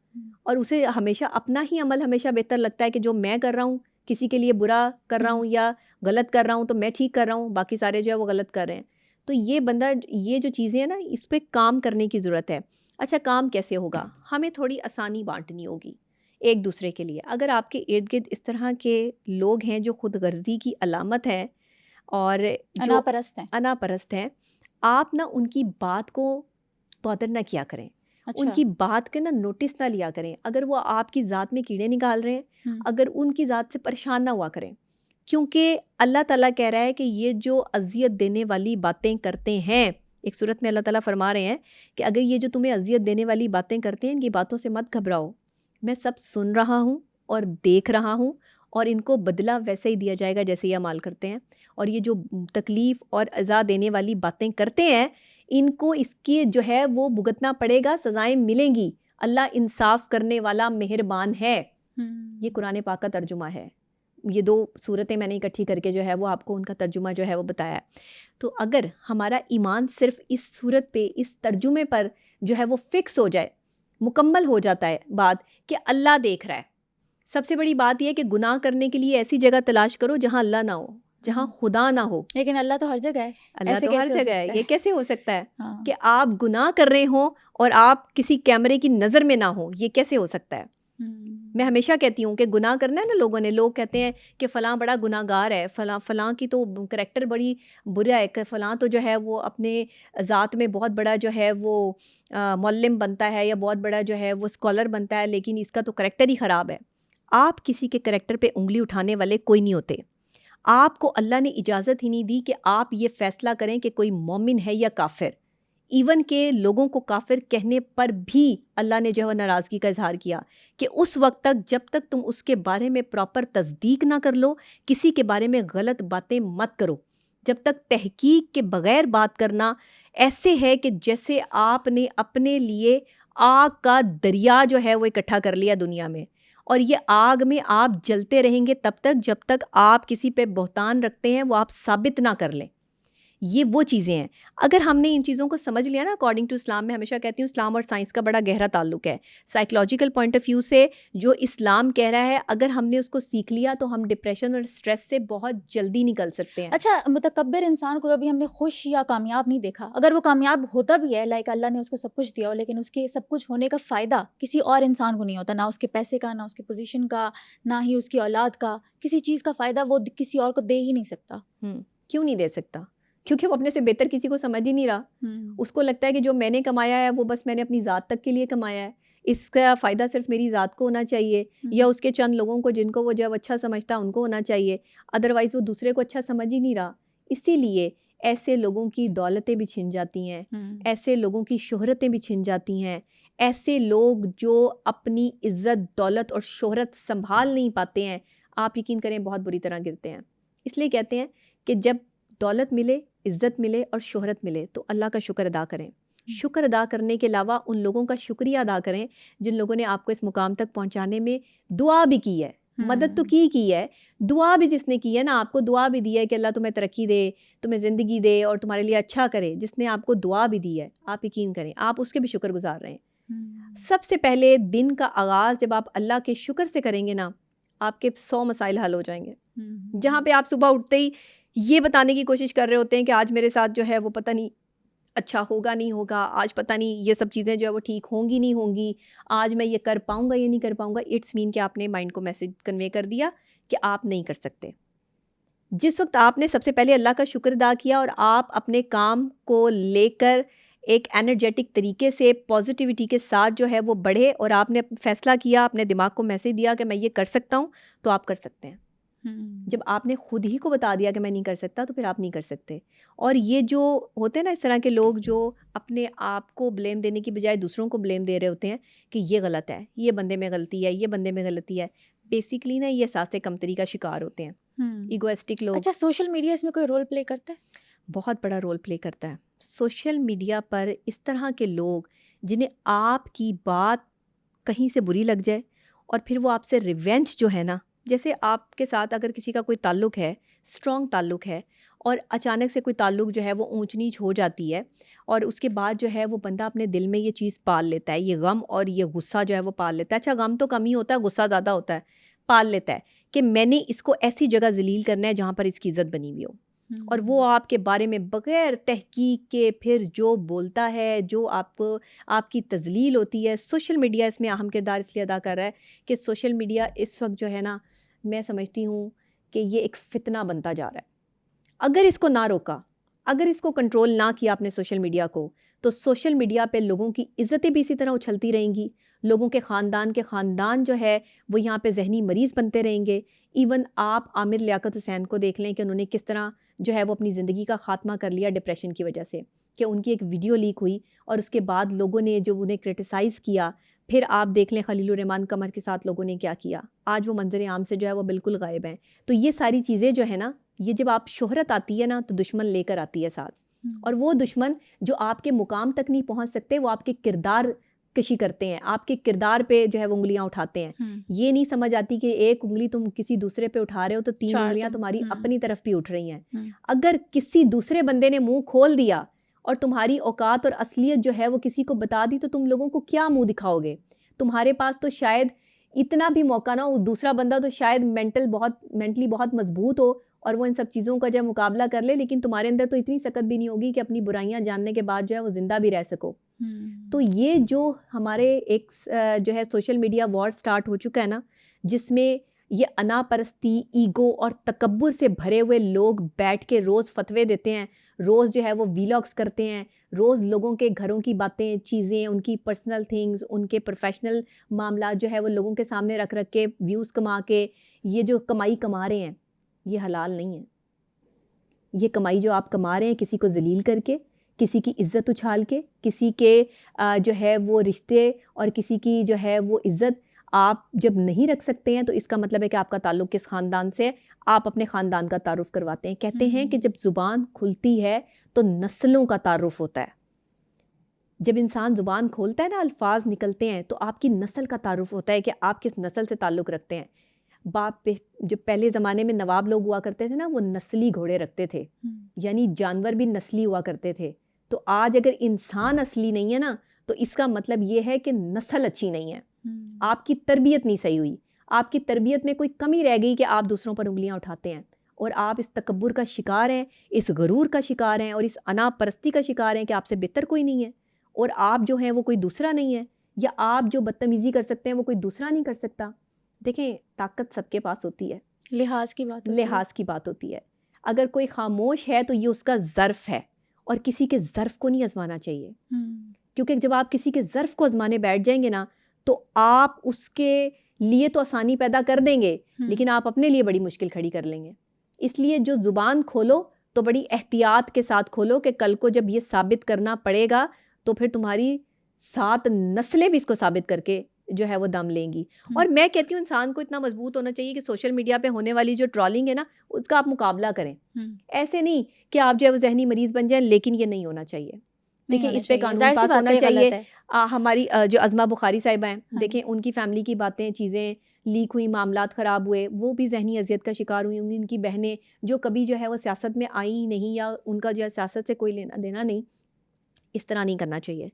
और उसे हमेशा अपना ही अमल हमेशा बेहतर लगता है कि जो मैं कर रहा हूँ, किसी के लिए बुरा कर रहा हूँ या गलत कर रहा हूँ तो मैं ठीक कर रहा हूँ, बाकी सारे जो है वो गलत कर रहे हैं। तो ये बंदा, ये जो चीज़ें हैं ना, इस पर काम करने की ज़रूरत है। अच्छा, काम कैसे होगा? हमें थोड़ी आसानी बांटनी होगी एक दूसरे के लिए। अगर आपके इर्द गिर्द इस तरह के लोग हैं जो खुद गर्जी की अलामत है और जो अनापरस्त हैं, आप ना उनकी बात को बॉदर ना किया करें। अच्छा। उनकी बात के ना नोटिस ना लिया करें। अगर वो आपकी ज़ात में कीड़े निकाल रहे हैं, अगर उनकी ज़ात से परेशान ना हुआ करें, क्योंकि अल्लाह ताला कह रहा है कि ये जो अजियत देने वाली बातें करते हैं, एक सूरत में अल्लाह ताला फरमा रहे हैं कि अगर ये जो तुम्हें अजियत देने वाली बातें करते हैं, इनकी बातों से मत घबराओ, मैं सब सुन रहा हूँ और देख रहा हूँ, और इनको बदला वैसे ही दिया जाएगा जैसे ये अमाल करते हैं। और ये जो तकलीफ़ और अज़ा देने वाली बातें करते हैं, इनको इसकी जो है वो भुगतना पड़ेगा, सज़ाएं मिलेंगी। अल्लाह इंसाफ करने वाला मेहरबान है। ये कुरान पाक का तर्जुमा है। ये 2 सूरतें मैंने इकट्ठी करके जो है वो आपको उनका तर्जुमा जो है वो बताया। तो अगर हमारा ईमान सिर्फ इस सूरत पे, इस तर्जुमे पर जो है वो फिक्स हो जाए, मुकम्मल हो जाता है बात कि अल्लाह देख रहा है। सबसे बड़ी बात यह है कि गुनाह करने के लिए ऐसी जगह तलाश करो जहाँ अल्लाह ना हो, जहाँ खुदा ना हो। लेकिन अल्लाह तो हर जगह है। अल्लाह तो हर जगह है। ये कैसे हो सकता है? हाँ। कि आप गुनाह कर रहे हो और आप किसी कैमरे की नज़र में ना हो? ये कैसे हो सकता है? मैं हमेशा कहती हूँ कि गुनाह करना है ना, लोगों ने, लोग कहते हैं कि फ़लाँ बड़ा गुनाहगार है, फ़लाँ की तो करैक्टर बड़ी बुरा है, फ़लाँ तो जो है वो अपने ज़ात में बहुत बड़ा जो है वो मुअल्लिम बनता है या बहुत बड़ा जो है वो स्कॉलर बनता है, लेकिन इसका तो करैक्टर ही ख़राब है। आप किसी के करैक्टर पे उंगली उठाने वाले कोई नहीं होते। आपको अल्लाह ने इजाज़त ही नहीं दी कि आप ये फ़ैसला करें कि कोई मोमिन है या काफिर। इवन के लोगों को काफिर कहने पर भी अल्लाह ने जो है वो नाराज़गी का इजहार किया कि उस वक्त तक जब तक तुम उसके बारे में प्रॉपर तस्दीक ना कर लो, किसी के बारे में गलत बातें मत करो। जब तक तहकीक के बगैर बात करना ऐसे है कि जैसे आपने अपने लिए आग का दरिया जो है वो इकट्ठा कर लिया दुनिया में, और ये आग में आप जलते रहेंगे तब तक जब तक आप किसी पे बहतान रखते हैं वो आप साबित ना कर लें। ये वो चीज़ें हैं। अगर हमने इन चीज़ों को समझ लिया ना, अकॉर्डिंग टू इस्लाम, में हमेशा कहती हूँ इस्लाम और साइंस का बड़ा गहरा ताल्लुक है। साइकोलॉजिकल पॉइंट ऑफ व्यू से जो इस्लाम कह रहा है, अगर हमने उसको सीख लिया तो हम डिप्रेशन और स्ट्रेस से बहुत जल्दी निकल सकते हैं। अच्छा, मुतकब्बिर इंसान को कभी हमने खुश या कामयाब नहीं देखा। अगर वो कामयाब होता भी है, लाइक अल्लाह ने उसको सब कुछ दिया हो, लेकिन उसके सब कुछ होने का फ़ायदा किसी और इंसान को नहीं होता, ना उसके पैसे का, ना उसके पोजीशन का, ना ही उसकी औलाद का। किसी चीज़ का फ़ायदा वो किसी और को दे ही नहीं सकता। क्यों नहीं दे सकता? क्योंकि वो अपने से बेहतर किसी को समझ ही नहीं रहा। उसको लगता है कि जो मैंने कमाया है वो बस मैंने अपनी ज़ात तक के लिए कमाया है, इसका फ़ायदा सिर्फ मेरी ज़ात को होना चाहिए, या उसके चंद लोगों को जिनको वो जब अच्छा समझता है उनको होना चाहिए, अदरवाइज़ वो दूसरे को अच्छा समझ ही नहीं रहा। इसीलिए ऐसे लोगों की दौलतें भी छिन जाती हैं, ऐसे लोगों की शोहरतें भी छिन जाती हैं, ऐसे लोग जो अपनी इज़्ज़त, दौलत और शोहरत संभाल नहीं पाते हैं, आप यकीन करें बहुत बुरी तरह गिरते हैं। इसलिए कहते हैं कि जब दौलत मिले, इज़्ज़त मिले और शोहरत मिले तो अल्लाह का शुक्र अदा करें। शुक्र अदा करने के अलावा उन लोगों का शुक्रिया अदा करें जिन लोगों ने आपको इस मुकाम तक पहुंचाने में दुआ भी की है, मदद तो की है, दुआ भी जिसने की है ना, आपको दुआ भी दी है कि अल्लाह तुम्हें तरक्की दे, तुम्हें ज़िंदगी दे और तुम्हारे लिए अच्छा करे, जिसने आपको दुआ भी दी है, आप यकीन करें आप उसके भी शुक्र गुजार रहे हैं। सबसे पहले दिन का आगाज़ जब आप अल्लाह के शुक्र से करेंगे ना, आपके 100 मसाइल हल हो जाएंगे। जहाँ पे आप सुबह उठते ही ये बताने की कोशिश कर रहे होते हैं कि आज मेरे साथ जो है वो पता नहीं अच्छा होगा नहीं होगा, आज पता नहीं ये सब चीज़ें जो है वो ठीक होंगी नहीं होंगी, आज मैं ये कर पाऊँगा या नहीं कर पाऊँगा, इट्स मीन कि आपने माइंड को मैसेज कन्वे कर दिया कि आप नहीं कर सकते। जिस वक्त आपने सबसे पहले अल्लाह का शुक्र अदा किया और आप अपने काम को लेकर एक एनर्जेटिक तरीके से पॉजिटिविटी के साथ जो है वो बढ़े और आपने फैसला किया, अपने दिमाग को मैसेज दिया कि मैं ये कर सकता हूँ, तो आप कर सकते हैं। जब आपने खुद ही को बता दिया कि मैं नहीं कर सकता, तो फिर आप नहीं कर सकते। और ये जो होते हैं ना इस तरह के लोग जो अपने आप को ब्लेम देने की बजाय दूसरों को ब्लेम दे रहे होते हैं कि ये गलत है, ये बंदे में गलती है, ये बंदे में गलती है, बेसिकली ना ये एहसास कमतरी का शिकार होते हैं, इगोइस्टिक लोग। अच्छा, सोशल मीडिया इसमें कोई रोल प्ले करता है? बहुत बड़ा रोल प्ले करता है। सोशल मीडिया पर इस तरह के लोग जिन्हें आपकी बात कहीं से बुरी लग जाए और फिर वो आपसे रिवेंज जो है ना, जैसे आपके साथ अगर किसी का कोई ताल्लुक़ है, स्ट्रॉन्ग ताल्लुक़ है, और अचानक से कोई ताल्लुक़ जो है वो ऊंच नीच हो जाती है, और उसके बाद जो है वो बंदा अपने दिल में ये चीज़ पाल लेता है, ये गम और ये गुस्सा जो है वो पाल लेता है। अच्छा, गम तो कम ही होता है, गुस्सा ज़्यादा होता है। पाल लेता है कि मैंने इसको ऐसी जगह जलील करना है जहाँ पर इसकी इज़्ज़त बनी हुई हो, और वो आपके बारे में बग़ैर तहकीक के फिर जो बोलता है, जो आपको आपकी तज़लील होती है। सोशल मीडिया इसमें अहम किरदार इसलिए अदा कर रहा है कि सोशल मीडिया इस वक्त जो है ना, मैं समझती हूँ कि ये एक फ़ितना बनता जा रहा है। अगर इसको ना रोका, अगर इसको कंट्रोल ना किया आपने सोशल मीडिया को, तो सोशल मीडिया पे लोगों की इज़्ज़तें भी इसी तरह उछलती रहेंगी, लोगों के ख़ानदान जो है वो यहाँ पे ज़हनी मरीज़ बनते रहेंगे। इवन आप आमिर लियाकत हुसैन को देख लें कि उन्होंने किस तरह जो है वो अपनी ज़िंदगी का ख़ात्मा कर लिया डिप्रेशन की वजह से, कि उनकी एक वीडियो लीक हुई और उसके बाद लोगों ने जो उन्हें क्रिटिसाइज़ किया। फिर आप देख लें खलीलुर रहमान कमर के साथ लोगों ने क्या किया, आज वो मंजर आम से जो है वो बिल्कुल गायब हैं। तो ये सारी चीज़ें जो है ना, ये जब आप शोहरत आती है ना तो दुश्मन लेकर आती है साथ, और वो दुश्मन जो आपके मुकाम तक नहीं पहुंच सकते, वो आपके किरदार कशी करते हैं, आपके किरदार पे जो है वो उंगलियां उठाते हैं। ये नहीं समझ आती कि एक उंगली तुम किसी दूसरे पे उठा रहे हो तो 3 उंगलियां तुम्हारी अपनी तरफ भी उठ रही हैं। अगर किसी दूसरे बंदे ने मुंह खोल दिया और तुम्हारी औकात और असलियत जो है वो किसी को बता दी, तो तुम लोगों को क्या मुंह दिखाओगे? तुम्हारे पास तो शायद इतना भी मौका ना हो, दूसरा बंदा तो शायद मेंटली बहुत मजबूत हो और वो इन सब चीज़ों का जो मुकाबला कर ले, लेकिन तुम्हारे अंदर तो इतनी सकत भी नहीं होगी कि अपनी बुराइयां जानने के बाद जो है वो ज़िंदा भी रह सको। तो ये जो हमारे एक जो है सोशल मीडिया वॉर स्टार्ट हो चुका है ना, जिसमें ये अनापरस्ती, ईगो और तकब्बुर से भरे हुए लोग बैठ के रोज़ फतवे देते हैं, रोज़ जो है वो वीलॉग्स करते हैं, रोज़ लोगों के घरों की बातें, चीज़ें, उनकी पर्सनल थिंग्स, उनके प्रोफेशनल मामला जो है वो लोगों के सामने रख रख के व्यूज़ कमा के ये जो कमाई कमा रहे हैं, ये हलाल नहीं है। ये कमाई जो आप कमा रहे हैं किसी को जलील करके, किसी की इज्जत उछाल के, किसी के जो है वो रिश्ते और किसी की जो है वो इज्जत आप जब नहीं रख सकते हैं तो इसका मतलब है कि आपका ताल्लुक़ किस ख़ानदान से है, आप अपने ख़ानदान का तारुफ़ करवाते हैं। कहते हैं कि जब ज़ुबान खुलती है तो नस्लों का तारुफ़ होता है। जब इंसान ज़ुबान खोलता है ना, अल्फाज निकलते हैं, तो आपकी नस्ल का तारुफ़ होता है कि आप किस नस्ल से ताल्लुक़ रखते हैं। बाप पे जो पहले ज़माने में नवाब लोग हुआ करते थे ना, वो नस्ली घोड़े रखते थे, यानी जानवर भी नस्ली हुआ करते थे। तो आज अगर इंसान असली नहीं है ना, तो इसका मतलब ये है कि नस्ल अच्छी नहीं है, आपकी तरबियत नहीं सही हुई, आपकी तरबियत में कोई कमी रह गई कि आप दूसरों पर उंगलियां उठाते हैं और आप इस तकब्बुर का शिकार हैं, इस गरूर का शिकार हैं और इस अना परस्ती का शिकार हैं कि आपसे बेहतर कोई नहीं है और आप जो हैं वो कोई दूसरा नहीं है, या आप जो बदतमीज़ी कर सकते हैं वो कोई दूसरा नहीं कर सकता। देखें, ताकत सबके पास होती है, लिहाज की बात होती है। लिहाज की बात होती है। अगर कोई खामोश है तो ये उसका ज़र्फ़ है और किसी के ज़र्फ़ को नहीं आजमाना चाहिए, क्योंकि जब आप किसी के ज़र्फ़ को आजमाने बैठ जाएंगे ना, तो आप उसके लिए तो आसानी पैदा कर देंगे लेकिन आप अपने लिए बड़ी मुश्किल खड़ी कर लेंगे। इसलिए जो ज़ुबान खोलो तो बड़ी एहतियात के साथ खोलो कि कल को जब ये साबित करना पड़ेगा तो फिर तुम्हारी 7 नस्लें भी इसको साबित करके जो है वो दम लेंगी। और मैं कहती हूँ इंसान को इतना मजबूत होना चाहिए कि सोशल मीडिया पे होने वाली जो ट्रॉलिंग है ना, उसका आप मुकाबला करें। ऐसे नहीं कि आप जो है वो जहनी मरीज बन जाएं, लेकिन ये नहीं होना चाहिए। देखिए, इस पे कानून पास होना चाहिए। हमारी जो अज़मा बुखारी साहिबा हैं, देखें उनकी फैमिली की बातें, चीज़ें लीक हुई, मामलात ख़राब हुए, वो भी जहनी अजियत का शिकार हुई होंगी। उनकी बहनें जो कभी जो है वो सियासत में आई नहीं, या उनका जो है सियासत से कोई लेना देना नहीं। इस तरह नहीं करना चाहिए।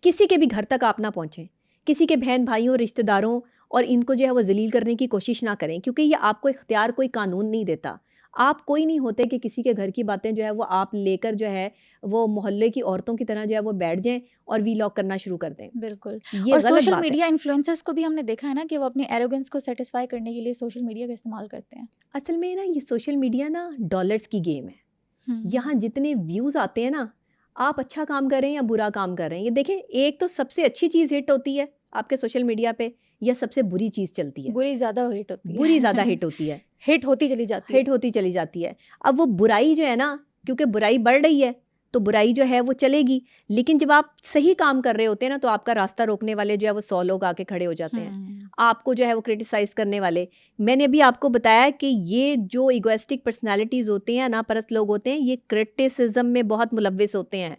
किसी के भी घर तक आप ना पहुँचें, किसी के बहन भाइयों रिश्तेदारों और इनको जो है वो जलील करने की कोशिश ना करें, क्योंकि ये आपको इख्तियार कोई कानून नहीं देता। आप कोई नहीं होते कि किसी के घर की बातें जो है वो आप लेकर जो है वो मोहल्ले की औरतों की तरह जो है वो बैठ जाएं और वीलॉग करना शुरू कर दें। बिल्कुल। ये और गलत सोशल बात मीडिया इन्फ्लुएंसर्स को भी हमने देखा है ना कि वो अपनी एरोगेंस को सेटिस्फाई करने के लिए सोशल मीडिया का इस्तेमाल करते हैं। असल में ना, ये सोशल मीडिया ना डॉलर्स की गेम है। यहाँ जितने व्यूज़ आते हैं ना, आप अच्छा काम कर रहे हैं या बुरा काम कर रहे हैं, ये देखें, एक तो सबसे अच्छी चीज़ हिट होती है आपके सोशल मीडिया पे, या सबसे बुरी चीज़ चलती है। बुरी ज़्यादा हिट होती है। बुरी ज़्यादा हिट होती है। हिट होती चली जाती है। हिट होती चली जाती है। अब वो बुराई जो है ना, क्योंकि बुराई बढ़ रही है तो बुराई जो है वो चलेगी, लेकिन जब आप सही काम कर रहे होते हैं ना, तो आपका रास्ता रोकने वाले जो है वो 100 लोग आके खड़े हो जाते हैं, आपको जो है वो क्रिटिसाइज़ करने वाले। मैंने अभी आपको बताया कि ये जो इगोइस्टिक पर्सनालिटीज़ होते हैं, नापरस्त लोग होते हैं, ये क्रिटिसिज्म में बहुत मुलव्विस होते हैं।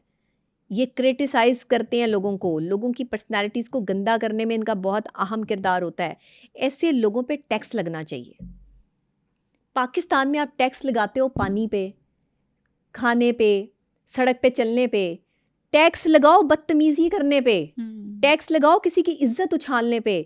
ये क्रिटिसाइज़ करते हैं लोगों की पर्सनालिटीज़ को गंदा करने में इनका बहुत अहम किरदार होता है। ऐसे लोगों पे टैक्स लगना चाहिए। पाकिस्तान में आप टैक्स लगाते हो पानी पे, खाने पे, सड़क पे चलने पे, टैक्स लगाओ बदतमीज़ी करने पे, टैक्स लगाओ किसी की इज्जत उछालने पे,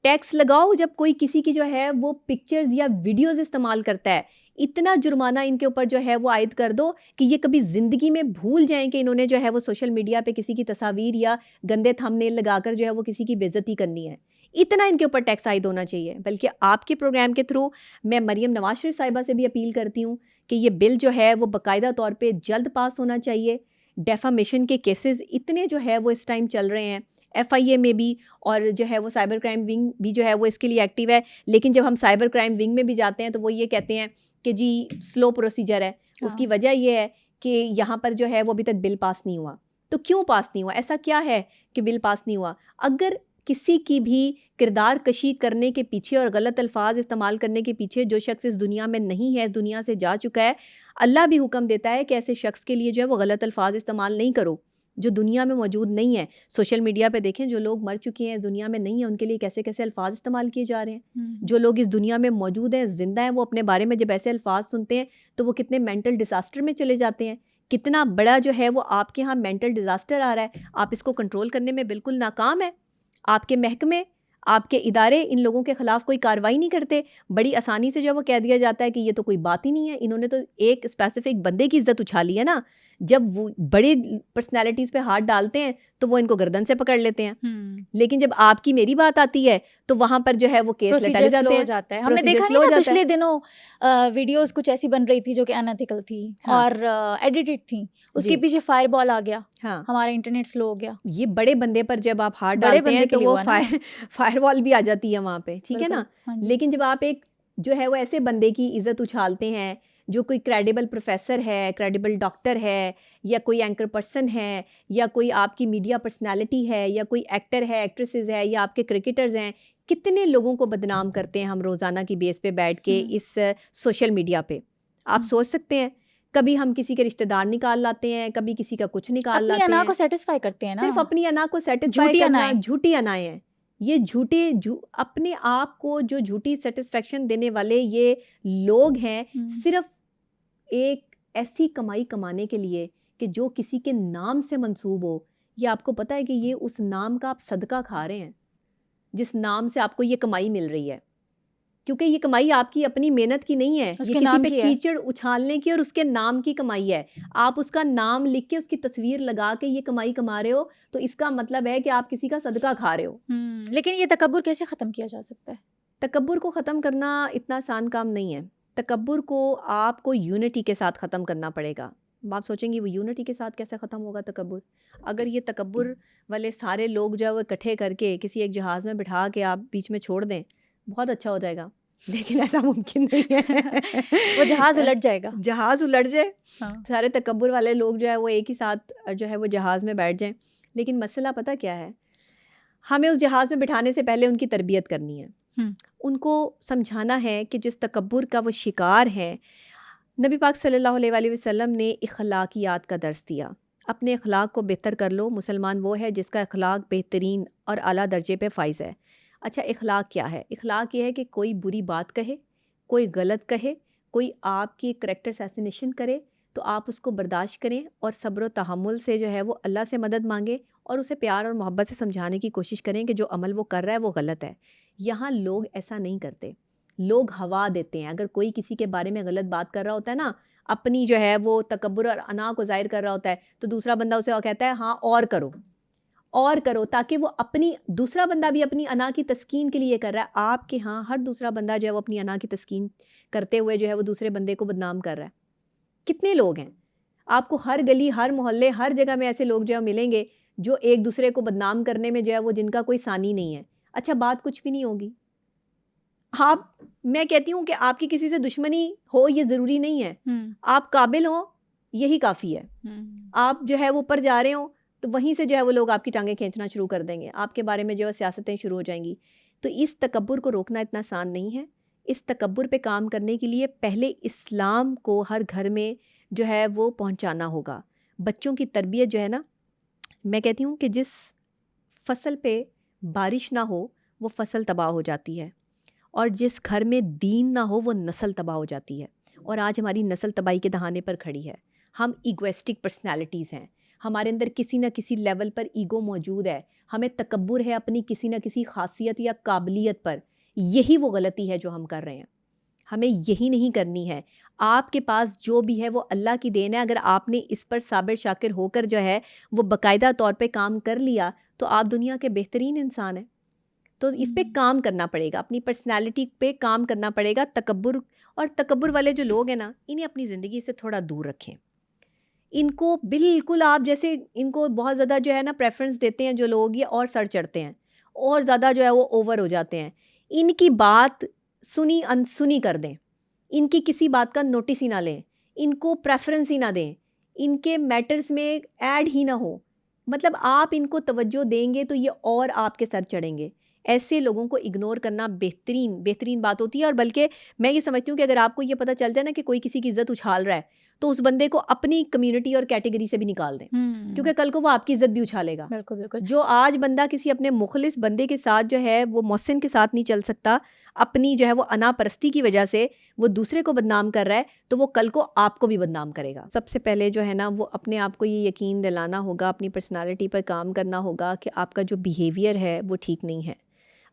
टैक्स लगाओ जब कोई किसी की जो है वो पिक्चर्स या वीडियोस इस्तेमाल करता है। इतना जुर्माना इनके ऊपर जो है वो आयद कर दो कि ये कभी ज़िंदगी में भूल जाएं कि इन्होंने जो है वो सोशल मीडिया पे किसी की तस्वीर या गंदे थंबनेल लगाकर जो है वो किसी की बेइज्जती करनी है। इतना इनके ऊपर टैक्स आयद होना चाहिए। बल्कि आपके प्रोग्राम के थ्रू मैं मरियम नवाज शरीफ साहिबा से भी अपील करती हूँ कि ये बिल जो है वो बाकायदा तौर पे जल्द पास होना चाहिए। डेफामेशन के केसेस इतने जो है वो इस टाइम चल रहे हैं, FIA में भी, और जो है वो साइबर क्राइम विंग भी जो है वो इसके लिए एक्टिव है। लेकिन जब हम साइबर क्राइम विंग में भी जाते हैं तो वो ये कहते हैं कि जी स्लो प्रोसीजर है। उसकी वजह ये है कि यहाँ पर जो है वो अभी तक बिल पास नहीं हुआ। तो क्यों पास नहीं हुआ? ऐसा क्या है कि बिल पास नहीं हुआ? अगर किसी की भी किरदार कशी करने के पीछे और गलत अल्फाज इस्तेमाल करने के पीछे जो शख्स इस दुनिया में नहीं है, इस दुनिया से जा चुका है, अल्लाह भी हुक्म देता है कि ऐसे शख्स के लिए जो है वो गलत अल्फाज इस्तेमाल नहीं करो जो दुनिया में मौजूद नहीं है। सोशल मीडिया पे देखें, जो लोग मर चुके हैं, इस दुनिया में नहीं है, उनके लिए कैसे कैसे अल्फाज इस्तेमाल किए जा रहे हैं। जो लोग इस दुनिया में मौजूद हैं, जिंदा हैं, वो अपने बारे में जब ऐसे अल्फाज सुनते हैं तो वो कितने मेंटल डिजास्टर में चले जाते हैं। कितना बड़ा जो है वो आपके यहाँ मेंटल डिजास्टर आ रहा है, आप इसको कंट्रोल करने में बिल्कुल नाकाम है। आपके महकमे, आपके इदारे इन लोगों के ख़िलाफ़ कोई कार्रवाई नहीं करते। बड़ी आसानी से जो है वो कह दिया जाता है कि ये तो कोई बात ही नहीं है, इन्होंने तो एक स्पेसिफिक बंदे की इज्जत उछाली है ना। जब वो बड़े पर्सनालिटीज़ पे हाथ डालते हैं तो वो इनको गर्दन से पकड़ लेते हैं। लेकिन जब आपकी मेरी बात आती है तो वहाँ पर जो है वो केस लटाए जाते हैं। हमने देखा नहीं था पिछले दिनों वीडियोस कुछ ऐसी बन रही थी जो कि अनएथिकल थी और एडिटेड थी, उसके पीछे फायरबॉल आ गया, हमारा इंटरनेट स्लो हो गया। ये बड़े बंदे पर जब आप हाथ डालते हैं तो वो फायरवॉल भी आ जाती है वहाँ पे, ठीक है ना। लेकिन जब आप एक जो है वो ऐसे बंदे की इज्जत उछालते हैं जो कोई क्रेडिबल प्रोफेसर है, क्रेडिबल डॉक्टर है, या कोई एंकर पर्सन है, या कोई आपकी मीडिया पर्सनालिटी है, या कोई एक्टर है, एक्ट्रेसेस है, या आपके क्रिकेटर्स हैं, कितने लोगों को बदनाम करते हैं हम रोज़ाना की बेस पे बैठ के इस सोशल मीडिया पे। आप सोच सकते हैं, कभी हम किसी के रिश्तेदार निकाल लाते हैं, कभी किसी का कुछ निकाल अपनी लाते अना हैं, को सेटिस्फाई करते हैं ना, सिर्फ अपनी अना को सेटिस्फाई झूठी करना। अनाएं। झूठी अनाएं हैं ये, अपने आप को जो झूठी सेटिस्फेक्शन देने वाले ये लोग हैं, सिर्फ एक ऐसी कमाई कमाने के लिए कि जो किसी के नाम से मंसूब हो। ये आपको पता है कि ये उस नाम का आप सदका खा रहे हैं जिस नाम से आपको ये कमाई मिल रही है, क्योंकि ये कमाई आपकी अपनी मेहनत की नहीं है, ये किसी पे कीचड़ उछालने की और उसके नाम की कमाई है। आप उसका नाम लिख के उसकी तस्वीर लगा के ये कमाई कमा रहे हो, तो इसका मतलब है कि आप किसी का सदका खा रहे हो। लेकिन ये तकब्बुर कैसे ख़त्म किया जा सकता है? तकब्बुर को ख़त्म करना इतना आसान काम नहीं है। तकब्बुर को आपको यूनिटी के साथ ख़त्म करना पड़ेगा। आप सोचेंगी वो यूनिटी के साथ कैसे ख़त्म होगा तकब्बुर? अगर ये तकब्बुर वाले सारे लोग जो है वो इकट्ठे करके किसी एक जहाज़ में बिठा के आप बीच में छोड़ दें, बहुत अच्छा हो जाएगा, लेकिन ऐसा मुमकिन नहीं है। वो जहाज़ उलट जाएगा। जहाज़ उलट जाए, हाँ। सारे तकब्बुर वाले लोग जो है वो एक ही साथ जो है वो जहाज़ में बैठ जाएं। लेकिन मसला पता क्या है, हमें उस जहाज़ में बिठाने से पहले उनकी तरबियत करनी है। उनको समझाना है कि जिस तकब्बुर का वो शिकार है, नबी पाक सल्लल्लाहु अलैहि वसल्लम ने इखलाकियात का दर्स दिया। अपने अखलाक को बेहतर कर लो। मुसलमान वो है जिसका अखलाक बेहतरीन और आला दर्जे पे फ़ाइज़ है। अच्छा, इखलाक क्या है? इखलाक ये है कि कोई बुरी बात कहे, कोई गलत कहे, कोई आपकी करैक्टर असैसिनेशन करे तो आप उसको बर्दाश्त करें और सब्र व तहम्मुल से जो है वो अल्लाह से मदद मांगे और उसे प्यार और मोहब्बत से समझाने की कोशिश करें कि जो अमल वो कर रहा है वो गलत है। यहाँ लोग ऐसा नहीं करते, लोग हवा देते हैं। अगर कोई किसी के बारे में गलत बात कर रहा होता है ना, अपनी जो है वो तकब्बुर और अना को ज़ाहिर कर रहा होता है, तो दूसरा बंदा उसे कहता है हाँ और करो, और करो, ताकि वो अपनी, दूसरा बंदा भी अपनी अना की तस्कीन के लिए कर रहा है। आपके यहाँ हर दूसरा बंदा जो है वो अपनी अना की तस्कीन करते हुए जो है वो दूसरे बंदे को बदनाम कर रहा है। कितने लोग हैं आपको हर गली, हर मोहल्ले, हर जगह में ऐसे लोग जो है मिलेंगे जो एक दूसरे को बदनाम करने में जो है वो जिनका कोई सानी नहीं है। अच्छा, बात कुछ भी नहीं होगी। आप, मैं कहती हूँ कि आपकी किसी से दुश्मनी हो ये ज़रूरी नहीं है, आप काबिल हो यही काफ़ी है। आप जो है वो ऊपर जा रहे हो तो वहीं से जो है वो लोग आपकी टांगें खींचना शुरू कर देंगे, आपके बारे में जो है सियासतें शुरू हो जाएंगी। तो इस तकब्बुर को रोकना इतना आसान नहीं है। इस तकब्बुर पे काम करने के लिए पहले इस्लाम को हर घर में जो है वो पहुंचाना होगा। बच्चों की तरबियत जो है ना, मैं कहती हूँ कि जिस फसल पे बारिश ना हो वो फसल तबाह हो जाती है, और जिस घर में दीन ना हो वो नस्ल तबाह हो जाती है। और आज हमारी नस्ल तबाही के दहाने पर खड़ी है। हम ईगोइस्टिक पर्सनैलिटीज़ हैं, हमारे अंदर किसी न किसी लेवल पर ईगो मौजूद है, हमें तकब्बुर है अपनी किसी न किसी खासियत या काबिलियत पर। यही वो गलती है जो हम कर रहे हैं, हमें यही नहीं करनी है। आपके पास जो भी है वो अल्लाह की देन है। अगर आपने इस पर साबिर शाकिर होकर जो है वो बाकायदा तौर पे काम कर लिया तो आप दुनिया के बेहतरीन इंसान हैं। तो इस पे काम करना पड़ेगा, अपनी पर्सनैलिटी पे काम करना पड़ेगा। तकब्बुर और तकब्बुर वाले जो लोग हैं ना, इन्हें अपनी ज़िंदगी से थोड़ा दूर रखें। इनको बिल्कुल, आप जैसे इनको बहुत ज़्यादा जो है ना प्रेफरेंस देते हैं जो लोग, ये और सर चढ़ते हैं और ज़्यादा जो है वो ओवर हो जाते हैं। इनकी बात सुनी अनसुनी कर दें, इनकी किसी बात का नोटिस ही ना लें, इनको प्रेफरेंस ही ना दें, इनके मैटर्स में ऐड ही ना हो। मतलब आप इनको तवज्जो देंगे तो ये और आपके सर चढ़ेंगे। ऐसे लोगों को इग्नोर करना बेहतरीन बात होती है। और बल्कि मैं ये समझती हूँ कि अगर आपको ये पता चल जाए ना कि कोई किसी की इज्जत उछाल रहा है, तो उस बंदे को अपनी कम्युनिटी और कैटेगरी से भी निकाल दें, क्योंकि कल को वो आपकी इज्जत भी उछालेगा। बिल्कुल बिल्कुल। जो आज बंदा किसी अपने मुखलिस बंदे के साथ जो है वो मोहसिन के साथ नहीं चल सकता, अपनी जो है वो अनापरस्ती की वजह से वो दूसरे को बदनाम कर रहा है, तो वो कल को आपको भी बदनाम करेगा। सबसे पहले जो है ना वो अपने आप को ये यकीन दिलाना होगा, अपनी पर्सनालिटी पर काम करना होगा कि आपका जो बिहेवियर है वो ठीक नहीं है।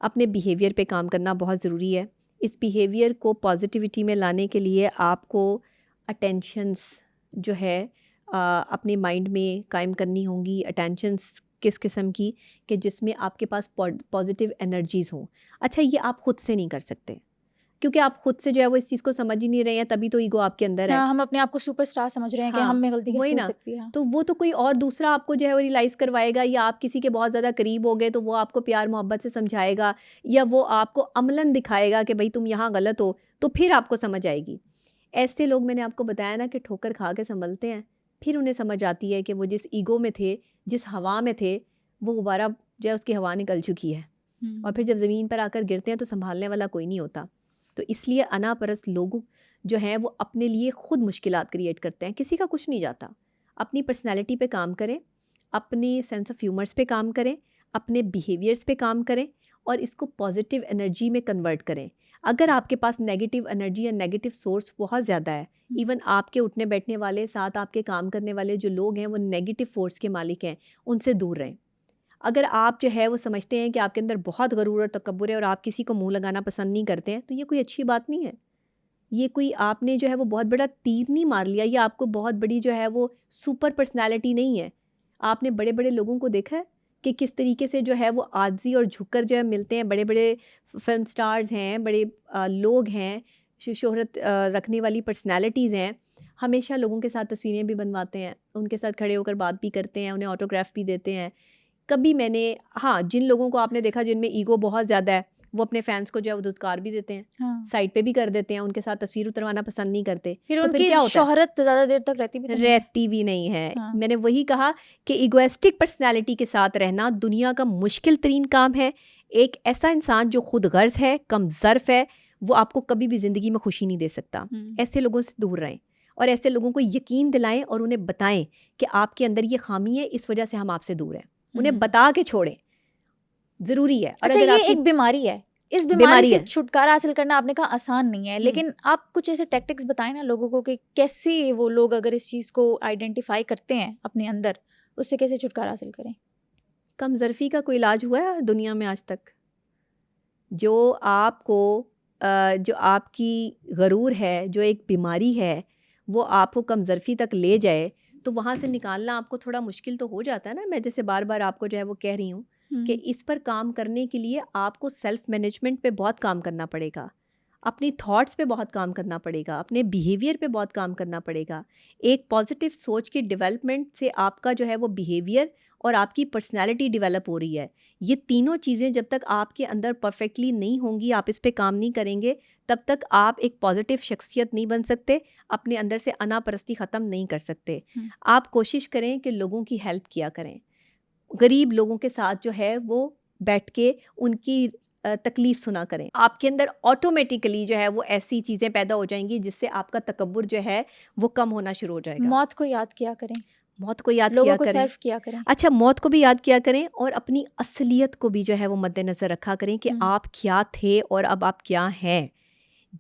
अपने बिहेवियर पे काम करना बहुत ज़रूरी है। इस बिहेवियर को पॉजिटिविटी में लाने के लिए आपको अटेंशंस जो है अपने माइंड में कायम करनी होंगी। अटेंशंस किस किस्म की, कि जिसमें आपके पास पॉजिटिव एनर्जीज़ हों। अच्छा, ये आप खुद से नहीं कर सकते, क्योंकि आप खुद से जो है वो इस चीज़ को समझ ही नहीं रहे हैं, तभी तो ईगो आपके अंदर है। हम अपने आप को सुपरस्टार समझ रहे हैं कि हम में गलती कैसे हो सकती है। तो वो तो कोई और दूसरा आपको जो है वो रियलाइज़ करवाएगा, या आप किसी के बहुत ज़्यादा करीब हो गए तो वो आपको प्यार मोहब्बत से समझाएगा, या वो आपको अमलन दिखाएगा कि भाई तुम यहाँ गलत हो, तो फिर आपको समझ आएगी। ऐसे लोग मैंने आपको बताया ना कि ठोकर खा के संभलते हैं, फिर उन्हें समझ आती है कि वो जिस ईगो में थे, जिस हवा में थे, वो दोबारा जो है उसकी हवा निकल चुकी है, और फिर जब ज़मीन पर आकर गिरते हैं तो संभालने वाला कोई नहीं होता। तो इसलिए अनापरस्त लोग जो हैं वो अपने लिए ख़ुद मुश्किलात क्रिएट करते हैं। किसी का कुछ नहीं जाता। अपनी पर्सनैलिटी पे काम करें, अपने सेंस ऑफ ह्यूमर्स पे काम करें, अपने बिहेवियर्स पे काम करें और इसको पॉजिटिव एनर्जी में कन्वर्ट करें। अगर आपके पास नेगेटिव एनर्जी या नेगेटिव सोर्स बहुत ज़्यादा है, इवन आपके उठने बैठने वाले, साथ आपके काम करने वाले जो लोग हैं वो नेगेटिव फोर्स के मालिक हैं, उनसे दूर रहें। अगर आप जो है वो समझते हैं कि आपके अंदर बहुत गरूर और तकब्बुर है और आप किसी को मुंह लगाना पसंद नहीं करते हैं, तो ये कोई अच्छी बात नहीं है। ये कोई आपने जो है वो बहुत बड़ा तीर नहीं मार लिया, या आपको बहुत बड़ी जो है वो सुपर पर्सनैलिटी नहीं है। आपने बड़े बड़े लोगों को देखा है कि किस तरीके से जो है वो आजी और झुककर जो है मिलते हैं। बड़े बड़े फिल्म स्टार्स हैं, बड़े लोग हैं, शोहरत रखने वाली पर्सनैलिटीज़ हैं, हमेशा लोगों के साथ तस्वीरें भी बनवाते हैं, उनके साथ खड़े होकर बात भी करते हैं, उन्हें ऑटोग्राफ भी देते हैं। कभी मैंने, हाँ, जिन लोगों को आपने देखा जिनमें ईगो बहुत ज़्यादा है, वो अपने फैंस को जो है वो धुतकार भी देते हैं, हाँ। साइड पे भी कर देते हैं, उनके साथ तस्वीर उतरवाना पसंद नहीं करते। फिर तो उनकी क्या होता है? शोहरत ज़्यादा देर तक रहती भी नहीं है। है। हाँ। मैंने वही कहा कि इगोइस्टिक पर्सनैलिटी के साथ रहना दुनिया का मुश्किल तरीन काम है। एक ऐसा इंसान जो खुद गर्ज है, कम ज़र्फ है, वो आपको कभी भी ज़िंदगी में खुशी नहीं दे सकता। ऐसे लोगों से दूर रहें और ऐसे लोगों को यकीन दिलाएं और उन्हें बताएं कि आपके अंदर ये खामी है, इस वजह से हम आपसे दूर हैं। उन्हें बता के छोड़ें, ज़रूरी है। और अच्छा, अगर ये आपकी एक बीमारी है, इस बीमारी बीमारी से है। छुटकारा हासिल करना आपने कहा आसान नहीं है, लेकिन आप कुछ ऐसे टैक्टिक्स बताएं ना लोगों को कि कैसे वो लोग अगर इस चीज़ को आइडेंटिफाई करते हैं अपने अंदर, उससे कैसे छुटकारा हासिल करें। कम ज़र्फ़ी का कोई इलाज हुआ है दुनिया में आज तक? जो आपको जो आपकी गरूर है, जो एक बीमारी है, वो आपको कम ज़र्फ़ी तक ले जाए, तो वहाँ से निकालना आपको थोड़ा मुश्किल तो हो जाता है ना। मैं जैसे बार बार आपको जो है वो कह रही हूँ कि इस पर काम करने के लिए आपको सेल्फ मैनेजमेंट पे बहुत काम करना पड़ेगा, अपनी थॉट्स पे बहुत काम करना पड़ेगा, अपने बिहेवियर पे बहुत काम करना पड़ेगा। एक पॉजिटिव सोच की डेवलपमेंट से आपका जो है वो बिहेवियर और आपकी पर्सनैलिटी डेवलप हो रही है। ये तीनों चीज़ें जब तक आपके अंदर परफेक्टली नहीं होंगी, आप इस पे काम नहीं करेंगे, तब तक आप एक पॉजिटिव शख्सियत नहीं बन सकते, अपने अंदर से अनापरस्ती ख़त्म नहीं कर सकते। आप कोशिश करें कि लोगों की हेल्प किया करें, गरीब लोगों के साथ जो है वो बैठ के उनकी तकलीफ़ सुना करें। आपके अंदर ऑटोमेटिकली जो है वो ऐसी चीज़ें पैदा हो जाएंगी जिससे आपका तकब्बुर जो है वो कम होना शुरू हो जाएगा। मौत को याद किया करें, मौत को याद लोगों किया को करें, सर्व किया करें। अच्छा, मौत को भी याद किया करें और अपनी असलियत को भी जो है वो मद्देनज़र रखा करें कि आप क्या थे और अब आप क्या हैं।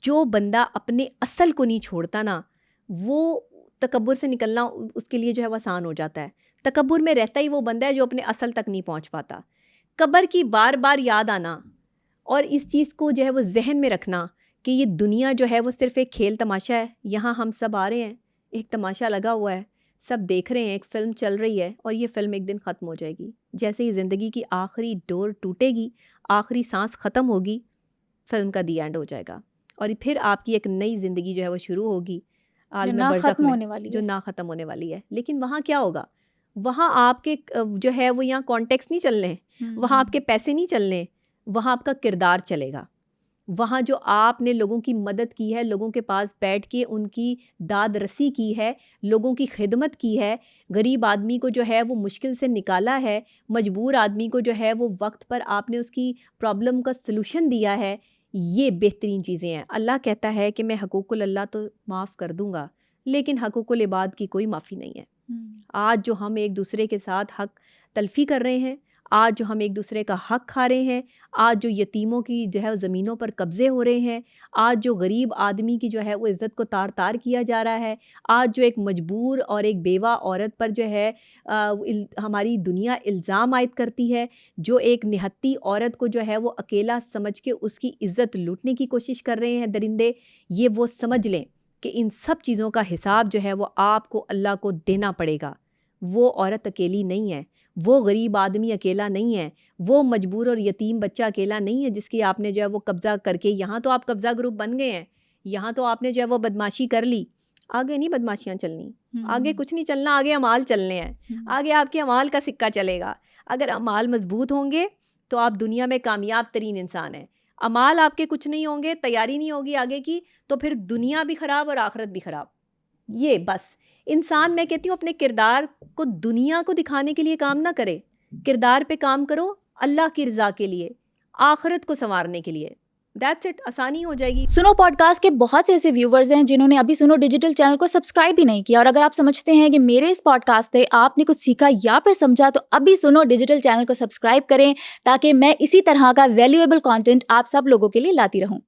जो बंदा अपने असल को नहीं छोड़ता ना, वो तकब्बुर से निकलना उसके लिए जो है वो आसान हो जाता है। तकब्बुर में रहता ही वो बंदा है जो अपने असल तक नहीं पहुंच पाता। कब्र की बार बार याद आना और इस चीज़ को जो है वो जहन में रखना कि ये दुनिया जो है वो सिर्फ़ एक खेल तमाशा है। यहाँ हम सब आ रहे हैं, एक तमाशा लगा हुआ है, सब देख रहे हैं, एक फ़िल्म चल रही है और ये फ़िल्म एक दिन ख़त्म हो जाएगी। जैसे ही ज़िंदगी की आखिरी डोर टूटेगी, आखिरी सांस ख़त्म होगी, फ़िल्म का दी एंड हो जाएगा और फिर आपकी एक नई ज़िंदगी जो है वो शुरू होगी आलम बरज़ख में, जो ना ख़त्म होने वाली है। लेकिन वहाँ क्या होगा? वहाँ आपके जो है वो यहाँ कॉन्टेक्स्ट नहीं चलने, वहाँ आपके पैसे नहीं चलने, वहाँ आपका किरदार चलेगा। वहाँ जो आपने लोगों की मदद की है, लोगों के पास बैठ के उनकी दाद रसी की है, लोगों की खिदमत की है, गरीब आदमी को जो है वो मुश्किल से निकाला है, मजबूर आदमी को जो है वो वक्त पर आपने उसकी प्रॉब्लम का सलूशन दिया है, ये बेहतरीन चीज़ें हैं। अल्लाह कहता है कि मैं हकूक़ुल अल्लाह तो माफ़ कर दूँगा, लेकिन हकूक़ुल इबाद की कोई माफ़ी नहीं है। आज जो हम एक दूसरे के साथ हक तलफ़ी कर रहे हैं, आज जो हम एक दूसरे का हक खा रहे हैं, आज जो यतीमों की जो है ज़मीनों पर कब्ज़े हो रहे हैं, आज जो गरीब आदमी की जो है वो इज़्ज़त को तार तार किया जा रहा है, आज जो एक मजबूर और एक बेवा औरत पर जो है हमारी दुनिया इल्ज़ाम आयद करती है, जो एक निहत्ती औरत को जो है वो अकेला समझ के उसकी इज़्ज़त लूटने की कोशिश कर रहे हैं दरिंदे, ये वो समझ लें कि इन सब चीज़ों का हिसाब जो है वो आपको अल्लाह को देना पड़ेगा। वो औरत अकेली नहीं है, वो गरीब आदमी अकेला नहीं है, वो मजबूर और यतीम बच्चा अकेला नहीं है जिसकी आपने जो है वो कब्ज़ा करके, यहाँ तो आप कब्ज़ा ग्रुप बन गए हैं, यहाँ तो आपने जो है वो बदमाशी कर ली, आगे नहीं बदमाशियाँ चलनी, आगे कुछ नहीं चलना, आगे अमाल चलने हैं, आगे आपके अमाल का सिक्का चलेगा। अगर अमाल मजबूत होंगे तो आप दुनिया में कामयाब तरीन इंसान हैं। अमाल आपके कुछ नहीं होंगे, तैयारी नहीं होगी आगे की, तो फिर दुनिया भी ख़राब और आखिरत भी ख़राब। ये बस इंसान, मैं कहती हूँ, अपने किरदार को दुनिया को दिखाने के लिए काम ना करे, किरदार पे काम करो अल्लाह की रज़ा के लिए, आखिरत को संवारने के लिए। दैट्स इट, आसानी हो जाएगी। सुनो पॉडकास्ट के बहुत से ऐसे व्यूवर्स हैं जिन्होंने अभी सुनो डिजिटल चैनल को सब्सक्राइब भी नहीं किया, और अगर आप समझते हैं कि मेरे इस पॉडकास्ट से आपने कुछ सीखा या फिर समझा, तो अभी सुनो डिजिटल चैनल को सब्सक्राइब करें, ताकि मैं इसी तरह का वैल्यूएबल कंटेंट आप सब लोगों के लिए लाती रहूं।